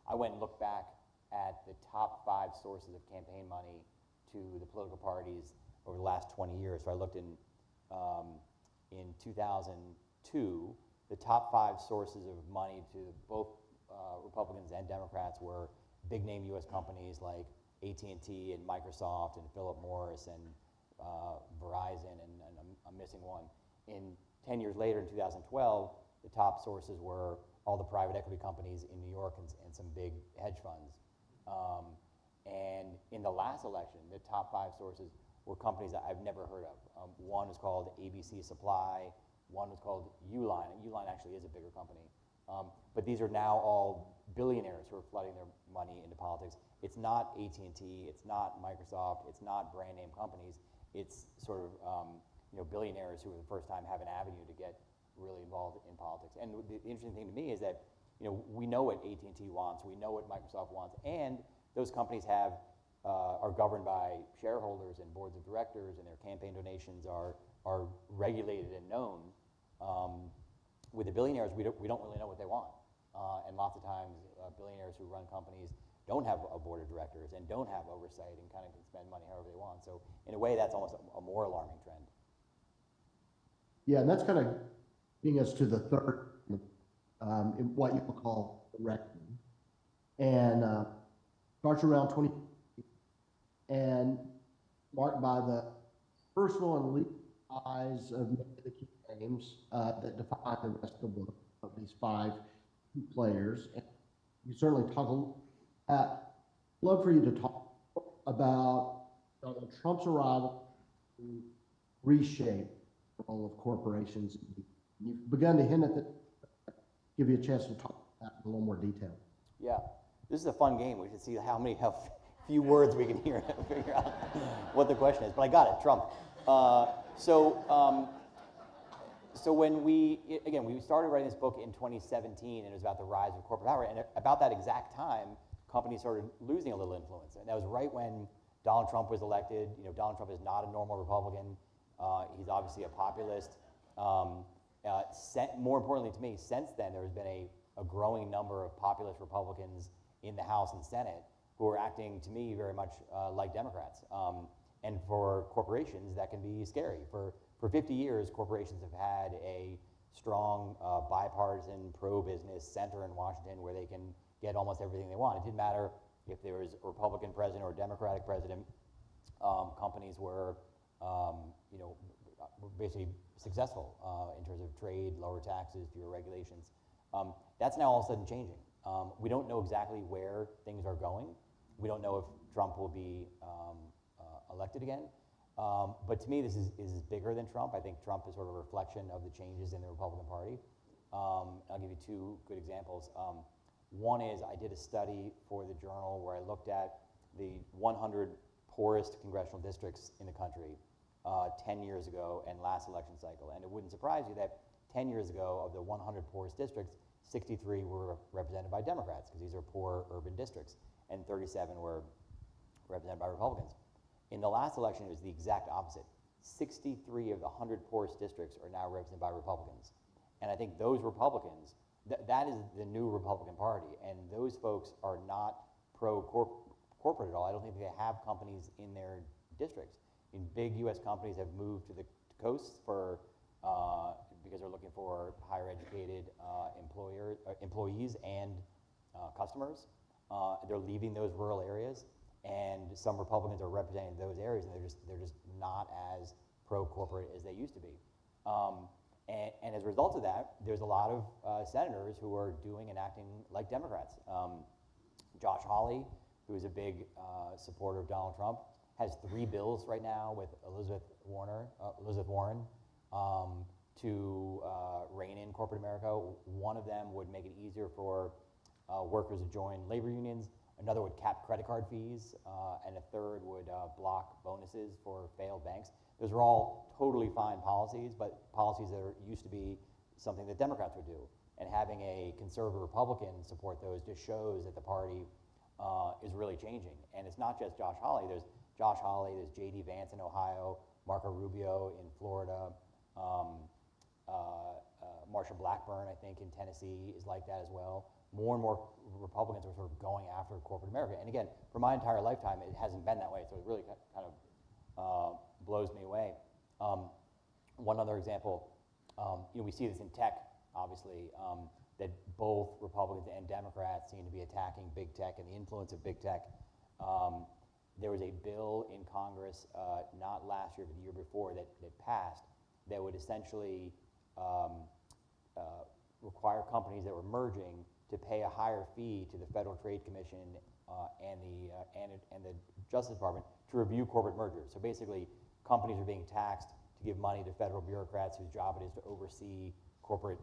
I went and looked back at the top 5 sources of campaign money to the political parties over the last 20 years. So I looked in 2002, the top 5 sources of money to both Republicans and Democrats were big name U.S. companies like AT&T and Microsoft and Philip Morris and Verizon, and I'm missing one. 10 years later, in 2012, the top sources were all the private equity companies in New York and some big hedge funds. And in the last election, the top 5 sources were companies that I've never heard of. One was called ABC Supply, one was called Uline, and Uline actually is a bigger company. But these are now all billionaires who are flooding their money into politics. It's not AT&T, it's not Microsoft, it's not brand name companies. It's sort of billionaires who for the first time have an avenue to get really involved in politics. And the interesting thing to me is that we know what AT&T wants, we know what Microsoft wants, and those companies are governed by shareholders and boards of directors, and their campaign donations are regulated and known. With the billionaires, we don't really know what they want. And lots of times, billionaires who run companies don't have a board of directors and don't have oversight and kind of can spend money however they want. So in a way, that's almost a more alarming trend. Yeah, and that's kind of getting us to the third, in what you will call the reckoning. And starts around 20, and marked by the personal and legal ties of many of the key names that define the rest of the book of these 5 key players. And you certainly talk love for you to talk about Donald Trump's arrival to reshape the role of corporations. You've begun to hint at that. Give you a chance to talk about that in a little more detail. Yeah, this is a fun game. We should see how few words we can hear to figure out what the question is. But I got it, Trump. So when we started writing this book in 2017, and it was about the rise of corporate power. And about that exact time, companies started losing a little influence. And that was right when Donald Trump was elected. Donald Trump is not a normal Republican. He's obviously a populist. More importantly to me, since then, there has been a growing number of populist Republicans in the House and Senate who are acting, to me, very much like Democrats. And for corporations, that can be scary. For 50 years, corporations have had a strong bipartisan pro-business center in Washington where they can get almost everything they want. It didn't matter if there was a Republican president or a Democratic president. Companies were basically successful in terms of trade, lower taxes, fewer regulations. That's now all of a sudden changing. We don't know exactly where things are going. We don't know if Trump will be elected again. But to me, this is bigger than Trump. I think Trump is sort of a reflection of the changes in the Republican Party. I'll give you 2 good examples. One is I did a study for the Journal where I looked at the 100 poorest congressional districts in the country 10 years ago and last election cycle. And it wouldn't surprise you that 10 years ago, of the 100 poorest districts, 63 were represented by Democrats, because these are poor urban districts, and 37 were represented by Republicans. In the last election, it was the exact opposite. 63 of the 100 poorest districts are now represented by Republicans. And I think those Republicans, that is the new Republican Party, and those folks are not pro-corporate at all. I don't think they have companies in their districts. I mean, big U.S. companies have moved to the coasts because they're looking for higher educated employees and customers. They're leaving those rural areas, and some Republicans are representing those areas, and they're just not as pro-corporate as they used to be. And as a result of that, there's a lot of senators who are doing and acting like Democrats. Josh Hawley, who is a big supporter of Donald Trump, has 3 bills right now with Elizabeth Warren to rein in corporate America. One of them would make it easier for workers to join labor unions. Another would cap credit card fees, and a third would block bonuses for failed banks. Those are all totally fine policies, but policies that used to be something that Democrats would do. And having a conservative Republican support those just shows that the party is really changing. And it's not just Josh Hawley. There's Josh Hawley, there's J.D. Vance in Ohio, Marco Rubio in Florida, Marsha Blackburn, I think, in Tennessee is like that as well. More and more Republicans are sort of going after corporate America. And again, for my entire lifetime, it hasn't been that way, so it really kind of blows me away. One other example, we see this in tech, obviously, that both Republicans and Democrats seem to be attacking big tech and the influence of big tech. There was a bill in Congress, not last year, but the year before, that passed that would essentially require companies that were merging to pay a higher fee to the Federal Trade Commission and the Justice Department to review corporate mergers. So basically, companies are being taxed to give money to federal bureaucrats whose job it is to oversee corporate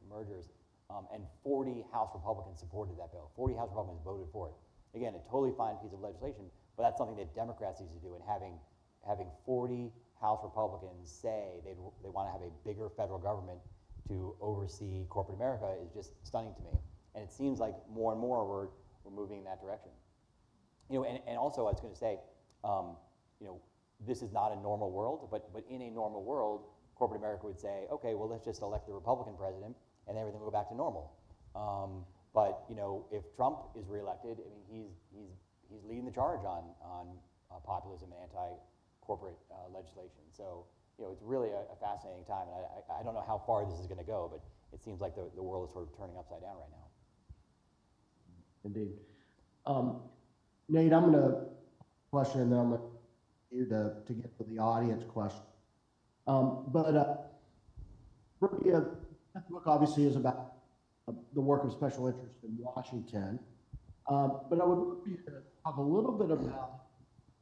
mergers. and 40 House Republicans supported that bill. 40 House Republicans voted for it. Again, a totally fine piece of legislation, but that's something that Democrats need to do, and having 40 House Republicans say they want to have a bigger federal government to oversee corporate America is just stunning to me. And it seems like more and more we're moving in that direction. You know, and also I was going to say, you know, this is not a normal world, but in a normal world, corporate America would say, okay, well, let's just elect the Republican president and everything will go back to normal. But you know, if Trump is reelected, I mean, he's leading the charge on populism and anti-corporate legislation. So you know, it's really a fascinating time, and I don't know how far this is going to go, but it seems like the world is sort of turning upside down right now. Indeed. Nate, I'm going to question, and then I'm going to you to get to the audience question. Brody, this book obviously is about the work of special interest in Washington, but I would love you to talk a little bit about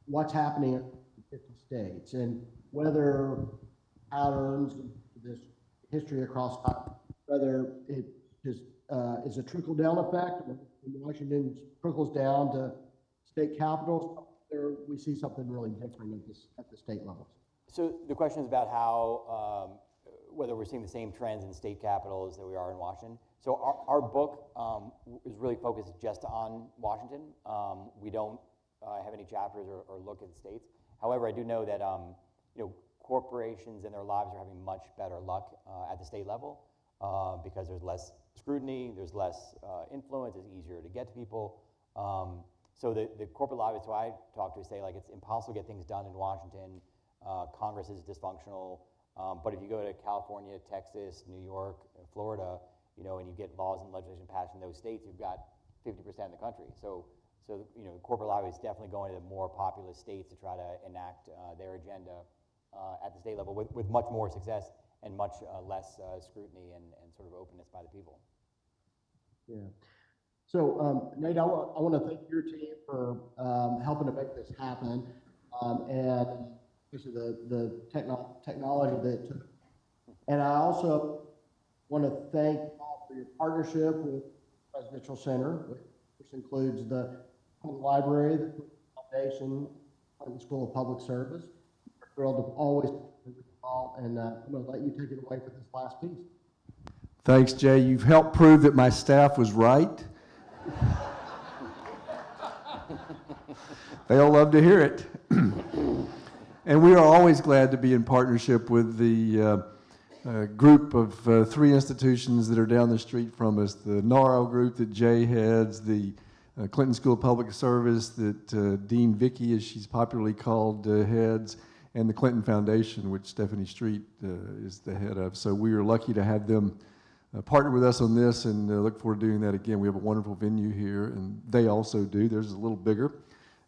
what's happening in 50 states and whether patterns of this history across time, whether it is a trickle-down effect, when Washington trickles down to state capitals, or we see something really different at the state levels. So the question is about how, whether we're seeing the same trends in state capitals that we are in Washington. So our book is really focused just on Washington. We don't have any chapters or look at states. However, I do know that you know, corporations and their lives are having much better luck at the state level because there's less scrutiny, there's less influence, it's easier to get to people. So the corporate lobbyists who I talk to say, like, it's impossible to get things done in Washington. Congress is dysfunctional. But if you go to California, Texas, New York, Florida, you know, and you get laws and legislation passed in those states, you've got 50% of the country. So you know, corporate lobbyists definitely going to more populous states to try to enact their agenda at the state level with much more success and much less scrutiny and sort of openness by the people. Yeah. So, Nate, I want to thank your team for helping to make this happen, and especially the technology that it took. And I also want to thank you all for your partnership with the Presidential Center, which includes the Library, the Foundation, and the School of Public Service. We're thrilled to always with you all, and I'm going to let you take it away for this last piece. Thanks, Jay. You've helped prove that my staff was right. They all love to hear it. And we are always glad to be in partnership with the group of 3 institutions that are down the street from us, the NARO group that Jay heads, the Clinton School of Public Service that Dean Vicky, as she's popularly called, heads, and the Clinton Foundation, which Stephanie Street is the head of. So we are lucky to have them partner with us on this, and look forward to doing that again. We have a wonderful venue here, and they also do. Theirs is a little bigger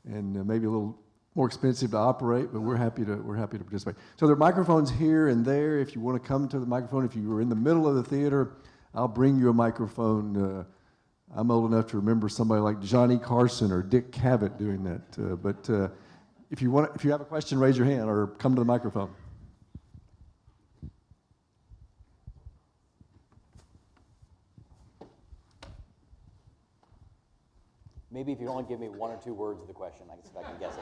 and maybe a little more expensive to operate, but we're happy to participate. So there are microphones here and there. If you want to come to the microphone, if you were in the middle of the theater, I'll bring you a microphone. I'm old enough to remember somebody like Johnny Carson or Dick Cavett doing that. But if you have a question, raise your hand or come to the microphone. Maybe if you only give me 1 or 2 words of the question, I can guess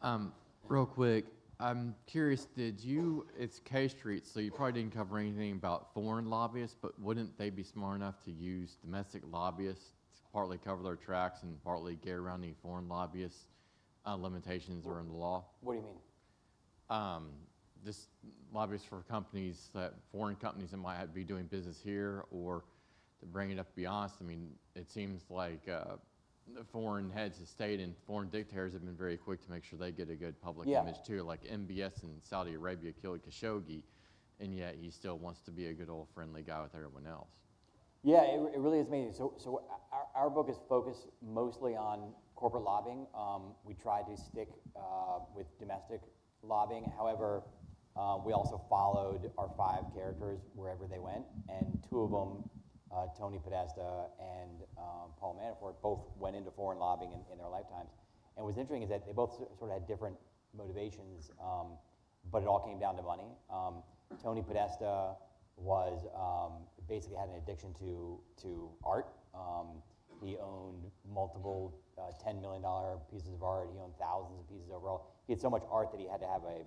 it. Real quick, I'm curious, it's K Street, so you probably didn't cover anything about foreign lobbyists, but wouldn't they be smart enough to use domestic lobbyists to partly cover their tracks and partly get around any foreign lobbyists limitations or in the law? What do you mean? Just lobbyists for companies, foreign companies that might be doing business here, or to bring it up to be honest, I mean, it seems like the foreign heads of state and foreign dictators have been very quick to make sure they get a good public image too. Like MBS in Saudi Arabia killed Khashoggi, and yet he still wants to be a good old friendly guy with everyone else. Yeah, it really is amazing. So our book is focused mostly on corporate lobbying. We try to stick with domestic lobbying. However, we also followed our 5 characters wherever they went, and 2 of them, Tony Podesta and Paul Manafort, both went into foreign lobbying in their lifetimes. And what's interesting is that they both sort of had different motivations, but it all came down to money. Tony Podesta was basically had an addiction to art. He owned multiple $10 million pieces of art. He owned thousands of pieces overall. He had so much art that he had to have a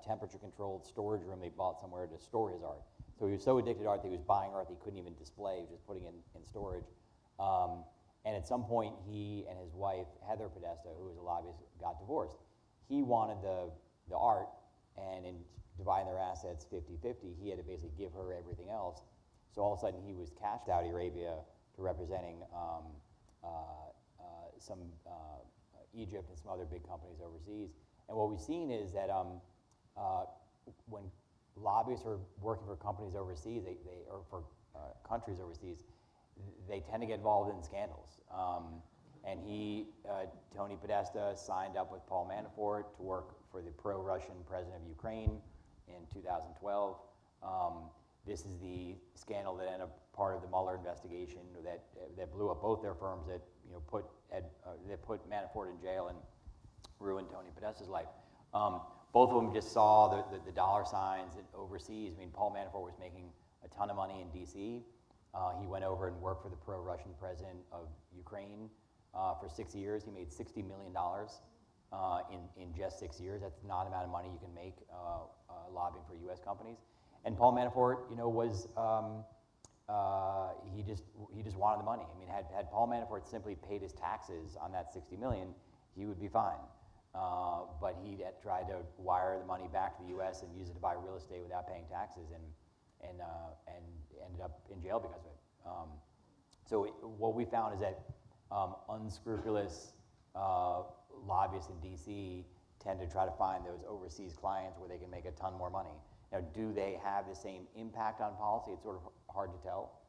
temperature-controlled storage room they bought somewhere to store his art. So he was so addicted to art that he was buying art that he couldn't even display, he was just putting it in storage. And at some point, he and his wife, Heather Podesta, who was a lobbyist, got divorced. He wanted the art, and in dividing their assets 50-50, he had to basically give her everything else. So all of a sudden, he was cashed out of Saudi Arabia to representing some Egypt and some other big companies overseas. And what we've seen is that when lobbyists are working for companies overseas, or for countries overseas, they tend to get involved in scandals. And Tony Podesta, signed up with Paul Manafort to work for the pro-Russian president of Ukraine in 2012. This is the scandal that ended up part of the Mueller investigation that blew up both their firms, that put Manafort in jail and ruined Tony Podesta's life. Both of them just saw the dollar signs overseas. I mean, Paul Manafort was making a ton of money in D.C. He went over and worked for the pro-Russian president of Ukraine for 6 years. He made $60 million in just 6 years. That's not an amount of money you can make lobbying for U.S. companies. And Paul Manafort, was he just wanted the money. I mean, had Paul Manafort simply paid his taxes on that $60 million, he would be fine. But he tried to wire the money back to the U.S. and use it to buy real estate without paying taxes, and ended up in jail because of it. So what we found is that unscrupulous lobbyists in D.C. tend to try to find those overseas clients where they can make a ton more money. Now, do they have the same impact on policy? It's sort of hard to tell.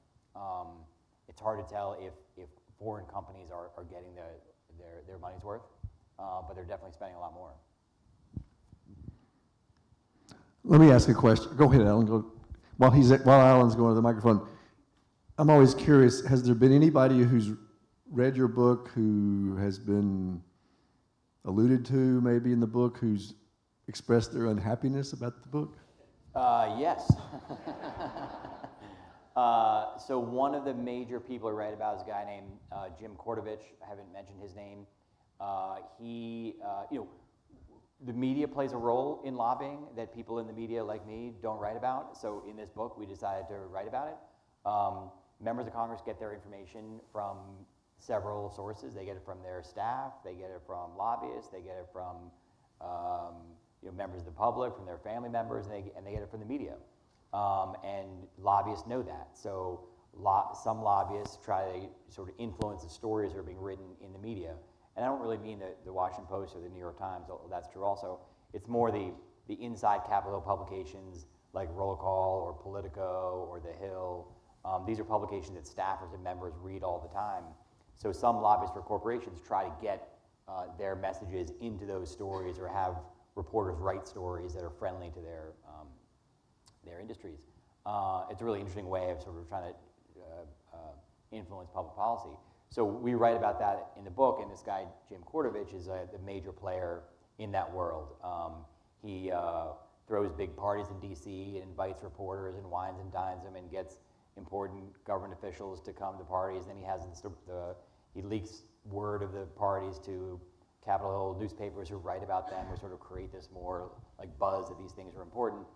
It's hard to tell if foreign companies are getting their money's worth, but they're definitely spending a lot more. Let me ask a question. Go ahead, Alan. While Alan's going to the microphone, I'm always curious, has there been anybody who's read your book who has been alluded to maybe in the book, who's expressed their unhappiness about the book? Yes. So one of the major people I write about is a guy named Jim Kordovich. I haven't mentioned his name. The media plays a role in lobbying that people in the media like me don't write about. So in this book, we decided to write about it. Members of Congress get their information from several sources. They get it from their staff, they get it from lobbyists, they get it from members of the public, from their family members, and they get it from the media. And lobbyists know that. So some lobbyists try to sort of influence the stories that are being written in the media. And I don't really mean the Washington Post or the New York Times, although that's true also. It's more the inside Capitol Hill publications like Roll Call or Politico or The Hill. These are publications that staffers and members read all the time. So some lobbyists for corporations try to get their messages into those stories, or have reporters write stories that are friendly to their industries. It's a really interesting way of sort of trying to influence public policy. So we write about that in the book, and this guy, Jim Kordovich, is the major player in that world. He throws big parties in D.C. and invites reporters and wines and dines them and gets important government officials to come to parties. And then he leaks word of the parties to Capitol Hill newspapers who write about them, or sort of create this more like buzz that these things are important.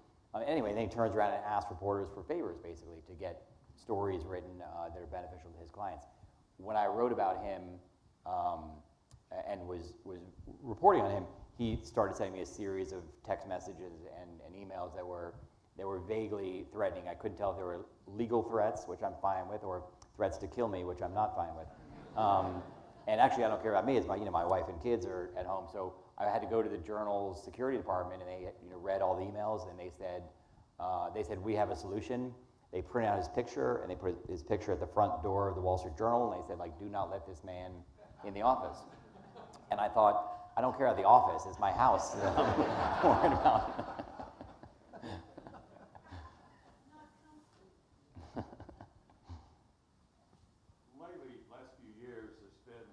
Anyway, then he turns around and asks reporters for favors, basically, to get stories written that are beneficial to his clients. When I wrote about him and was reporting on him, he started sending me a series of text messages and emails that were vaguely threatening. I couldn't tell if they were legal threats, which I'm fine with, or threats to kill me, which I'm not fine with. And actually, I don't care about me, as my wife and kids are at home. So I had to go to the Journal's security department, and they read all the emails, and they said we have a solution. They print out his picture, and they put his picture at the front door of the Wall Street Journal, and they said, do not let this man in the office. And I thought, I don't care about the office, it's my house that I'm worried about. Lately, last few years, there's been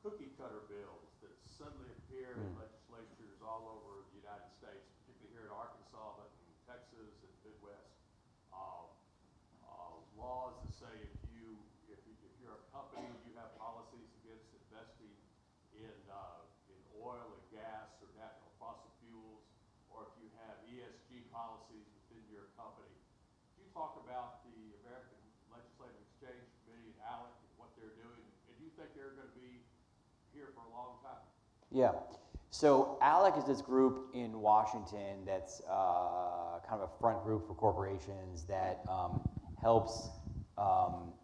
cookie cutter bills that suddenly appear in legislatures all over the United States, particularly here in Arkansas, but in Texas and the Midwest. say if you're a company, you have policies against investing in oil and gas or natural fossil fuels, or if you have ESG policies within your company. Could you talk about the American Legislative Exchange Committee and ALEC and what they're doing? And do you think they're going to be here for a long time? Yeah. So ALEC is this group in Washington that's kind of a front group for corporations that helps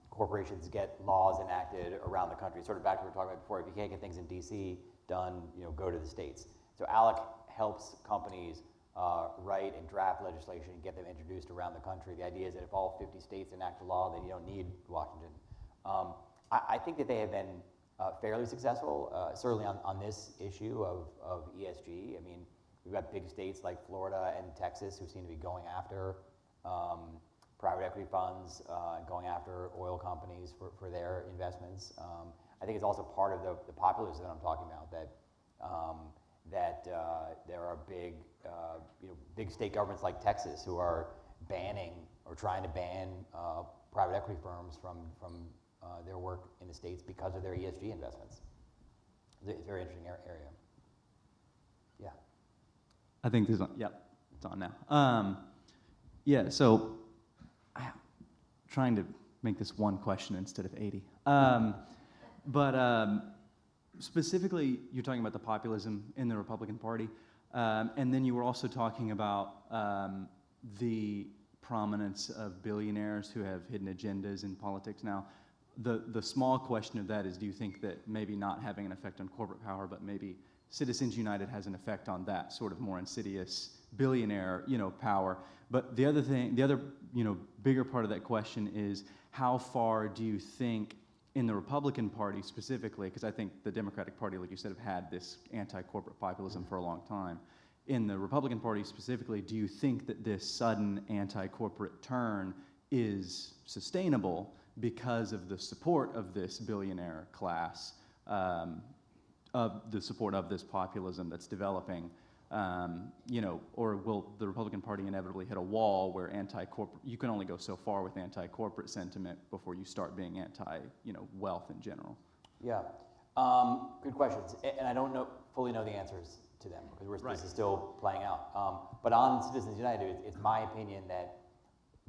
corporations get laws enacted around the country. Sort of back to what we were talking about before. If you can't get things in DC done, go to the states. So ALEC helps companies write and draft legislation and get them introduced around the country. The idea is that if all 50 states enact a law, then you don't need Washington. I think that they have been fairly successful, certainly on this issue of ESG. I mean, we've got big states like Florida and Texas who seem to be going after private equity funds, going after oil companies for their investments. I think it's also part of the populism that I'm talking about, that there are big state governments like Texas who are banning or trying to ban private equity firms from their work in the states because of their ESG investments. It's a very interesting area. Yeah. I think this is on, yeah, it's on now. Yeah, so I'm trying to make this one question instead of 80. But specifically, you're talking about the populism in the Republican Party, and then you were also talking about the prominence of billionaires who have hidden agendas in politics now. The small question of that is, do you think that maybe not having an effect on corporate power, but maybe Citizens United has an effect on that sort of more insidious billionaire, power? But the other bigger part of that question is, how far do you think in the Republican Party specifically, because I think the Democratic Party, like you said, have had this anti-corporate populism for a long time. In the Republican Party specifically, do you think that this sudden anti-corporate turn is sustainable because of the support of this billionaire class, of the support of this populism that's developing, or will the Republican Party inevitably hit a wall where anti-corporate, you can only go so far with anti-corporate sentiment before you start being anti-wealth in general? Yeah, good questions, and I don't fully know the answers to them because this is still playing out. But on Citizens United, it's my opinion that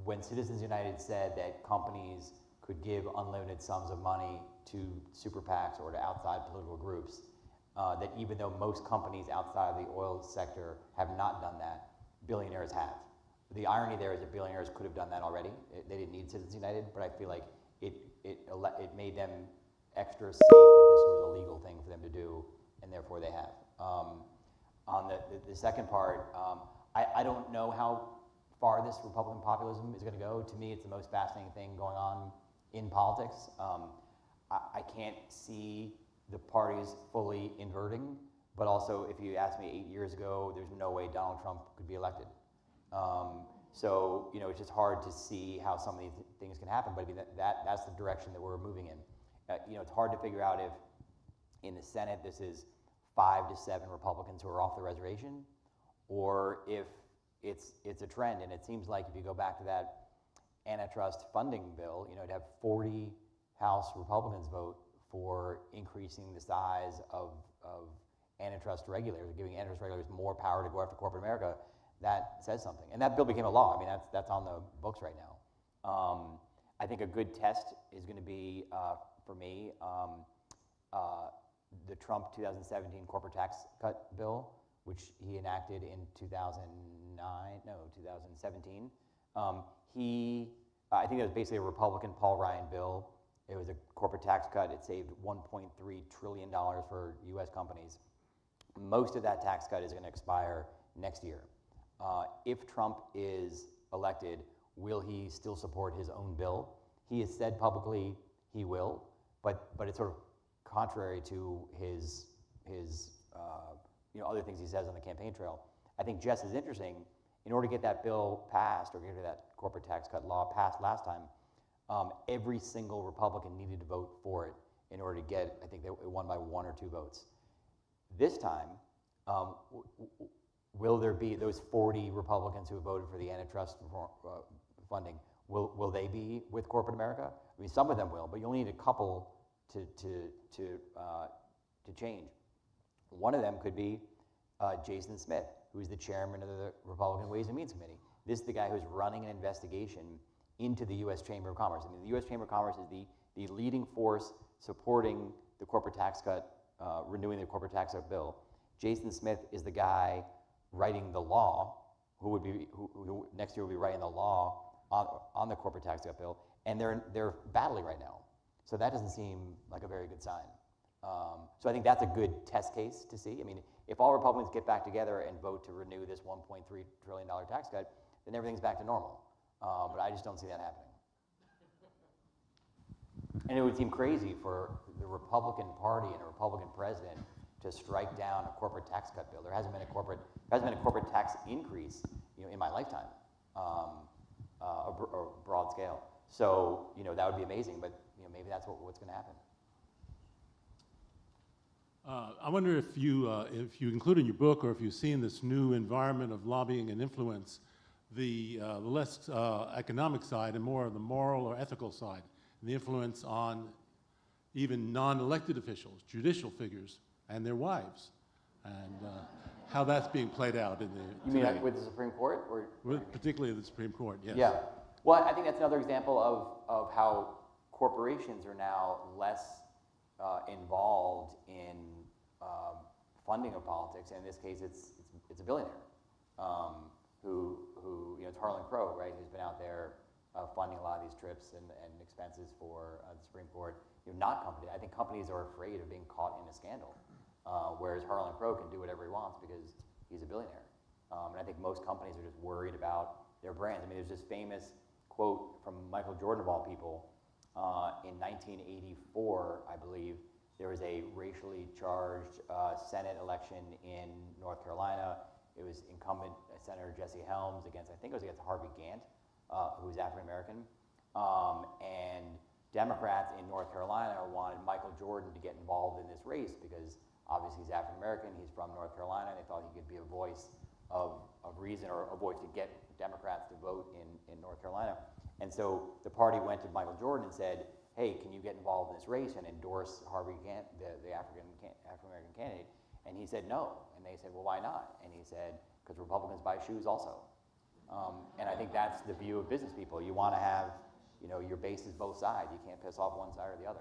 when Citizens United said that companies could give unlimited sums of money to super PACs or to outside political groups, that even though most companies outside of the oil sector have not done that, billionaires have. The irony there is that billionaires could have done that already. They didn't need Citizens United, but I feel like it made them extra safe that this was a legal thing for them to do, and therefore they have. On the second part, I don't know how far this Republican populism is going to go. To me, it's the most fascinating thing going on in politics. I can't see the parties fully inverting, but also if you asked me 8 years ago, there's no way Donald Trump could be elected. So it's just hard to see how some of these things can happen, but I mean, that's the direction that we're moving in. It's hard to figure out if in the Senate this is 5 to 7 Republicans who are off the reservation, or if it's a trend. And it seems like if you go back to that antitrust funding bill, it'd have 40 House Republicans vote for increasing the size of antitrust regulators, giving antitrust regulators more power to go after corporate America. That says something. And that bill became a law. I mean, that's on the books right now. I think a good test is going to be, for me, the Trump 2017 corporate tax cut bill, which he enacted in 2017. I think it was basically a Republican Paul Ryan bill. It was a corporate tax cut. It saved $1.3 trillion for U.S. companies. Most of that tax cut is going to expire next year. If Trump is elected, will he still support his own bill? He has said publicly he will, but it's sort of contrary to his other things he says on the campaign trail. I think just as interesting, in order to get that bill passed or get that corporate tax cut law passed last time, every single Republican needed to vote for it in order to get, I think it won by 1 or 2 votes. This time, will there be those 40 Republicans who voted for the antitrust funding? Will they be with corporate America? I mean, some of them will, but you only need a couple to change. One of them could be Jason Smith, who's the chairman of the Republican Ways and Means Committee. This is the guy who's running an investigation into the U.S. Chamber of Commerce. I mean, the U.S. Chamber of Commerce is the leading force supporting the corporate tax cut, renewing the corporate tax cut bill. Jason Smith is the guy writing the law, who next year will be writing the law on the corporate tax cut bill, and they're battling right now. So that doesn't seem like a very good sign. So I think that's a good test case to see. I mean, if all Republicans get back together and vote to renew this $1.3 trillion tax cut, then everything's back to normal. But I just don't see that happening. And it would seem crazy for the Republican Party and a Republican president to strike down a corporate tax cut bill. There hasn't been a corporate tax increase, in my lifetime, a broad scale. So, that would be amazing, but maybe that's what's going to happen. I wonder if you include in your book, or if you've seen this new environment of lobbying and influence, the less economic side and more of the moral or ethical side, and the influence on even non-elected officials, judicial figures, and their wives, and how that's being played out in the. You mean with the Supreme Court, or particularly the Supreme Court? Yes. Yeah. Well, I think that's another example of how corporations are now less involved in funding of politics, and in this case, it's a billionaire who it's Harlan Crow, right, who's been out there funding a lot of these trips and expenses for the Supreme Court. Not companies. I think companies are afraid of being caught in a scandal, whereas Harlan Crow can do whatever he wants because he's a billionaire. And I think most companies are just worried about their brands. I mean, there's this famous quote from Michael Jordan, of all people, in 1984, I believe. There was a racially charged Senate election in North Carolina. It was incumbent Senator Jesse Helms against Harvey Gantt, who was African American. And Democrats in North Carolina wanted Michael Jordan to get involved in this race because obviously he's African American, he's from North Carolina, and they thought he could be a voice of reason, or a voice to get Democrats to vote in North Carolina. And so the party went to Michael Jordan and said, hey, can you get involved in this race and endorse Harvey Gantt, the African-American candidate? And he said no. And they said, well, why not? And he said, because Republicans buy shoes also. And I think that's the view of business people. You want to have, your bases both sides. You can't piss off one side or the other.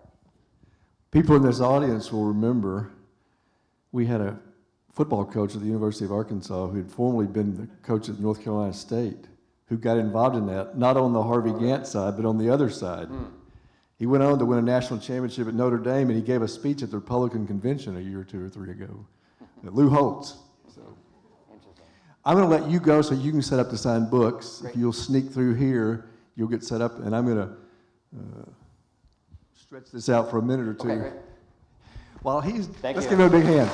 People in this audience will remember we had a football coach at the University of Arkansas who had formerly been the coach at North Carolina State, who got involved in that, not on the Harvey Gantt side, but on the other side. He went on to win a national championship at Notre Dame, and he gave a speech at the Republican convention a year or 2 or 3 ago. Lou Holtz. So, interesting. I'm going to let you go so you can set up to sign books. Great. If you'll sneak through here, you'll get set up, and I'm going to stretch this out for a minute or two. Okay, great. While let's give him a big hand.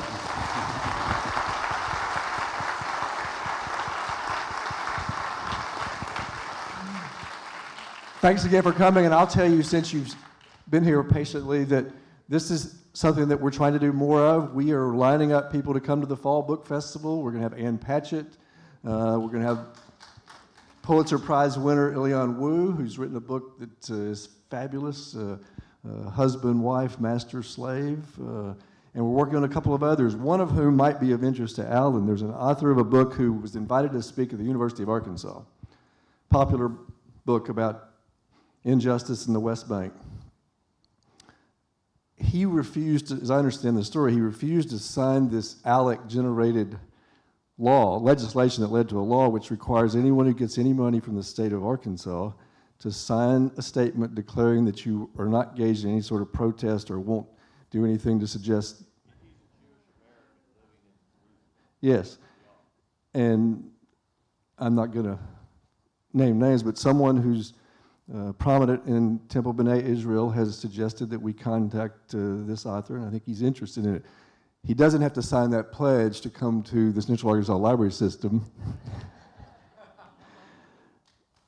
Thanks again for coming, and I'll tell you, since you've been here patiently, that this is something that we're trying to do more of. We are lining up people to come to the Fall Book Festival. We're going to have Ann Patchett. We're going to have Pulitzer Prize winner Ilian Wu, who's written a book that is fabulous, Husband, Wife, Master, Slave. And we're working on a couple of others, one of whom might be of interest to Alan. There's an author of a book who was invited to speak at the University of Arkansas. Popular book about injustice in the West Bank. He refused, as I understand the story, he refused to sign this ALEC-generated legislation that led to a law which requires anyone who gets any money from the state of Arkansas to sign a statement declaring that you are not engaged in any sort of protest or won't do anything to suggest. Yes. And I'm not going to name names, but someone who's prominent in Temple B'nai Israel has suggested that we contact this author, and I think he's interested in it. He doesn't have to sign that pledge to come to the Central Arkansas Library System.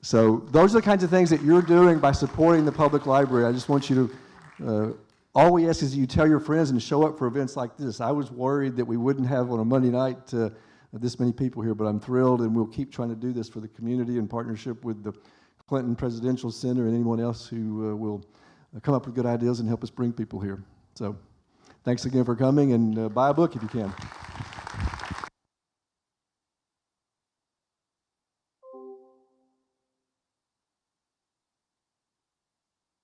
So those are the kinds of things that you're doing by supporting the public library. I just want you to, all we ask is that you tell your friends and show up for events like this. I was worried that we wouldn't have on a Monday night this many people here, but I'm thrilled, and we'll keep trying to do this for the community in partnership with the Clinton Presidential Center and anyone else who will come up with good ideas and help us bring people here. So thanks again for coming, and buy a book if you can.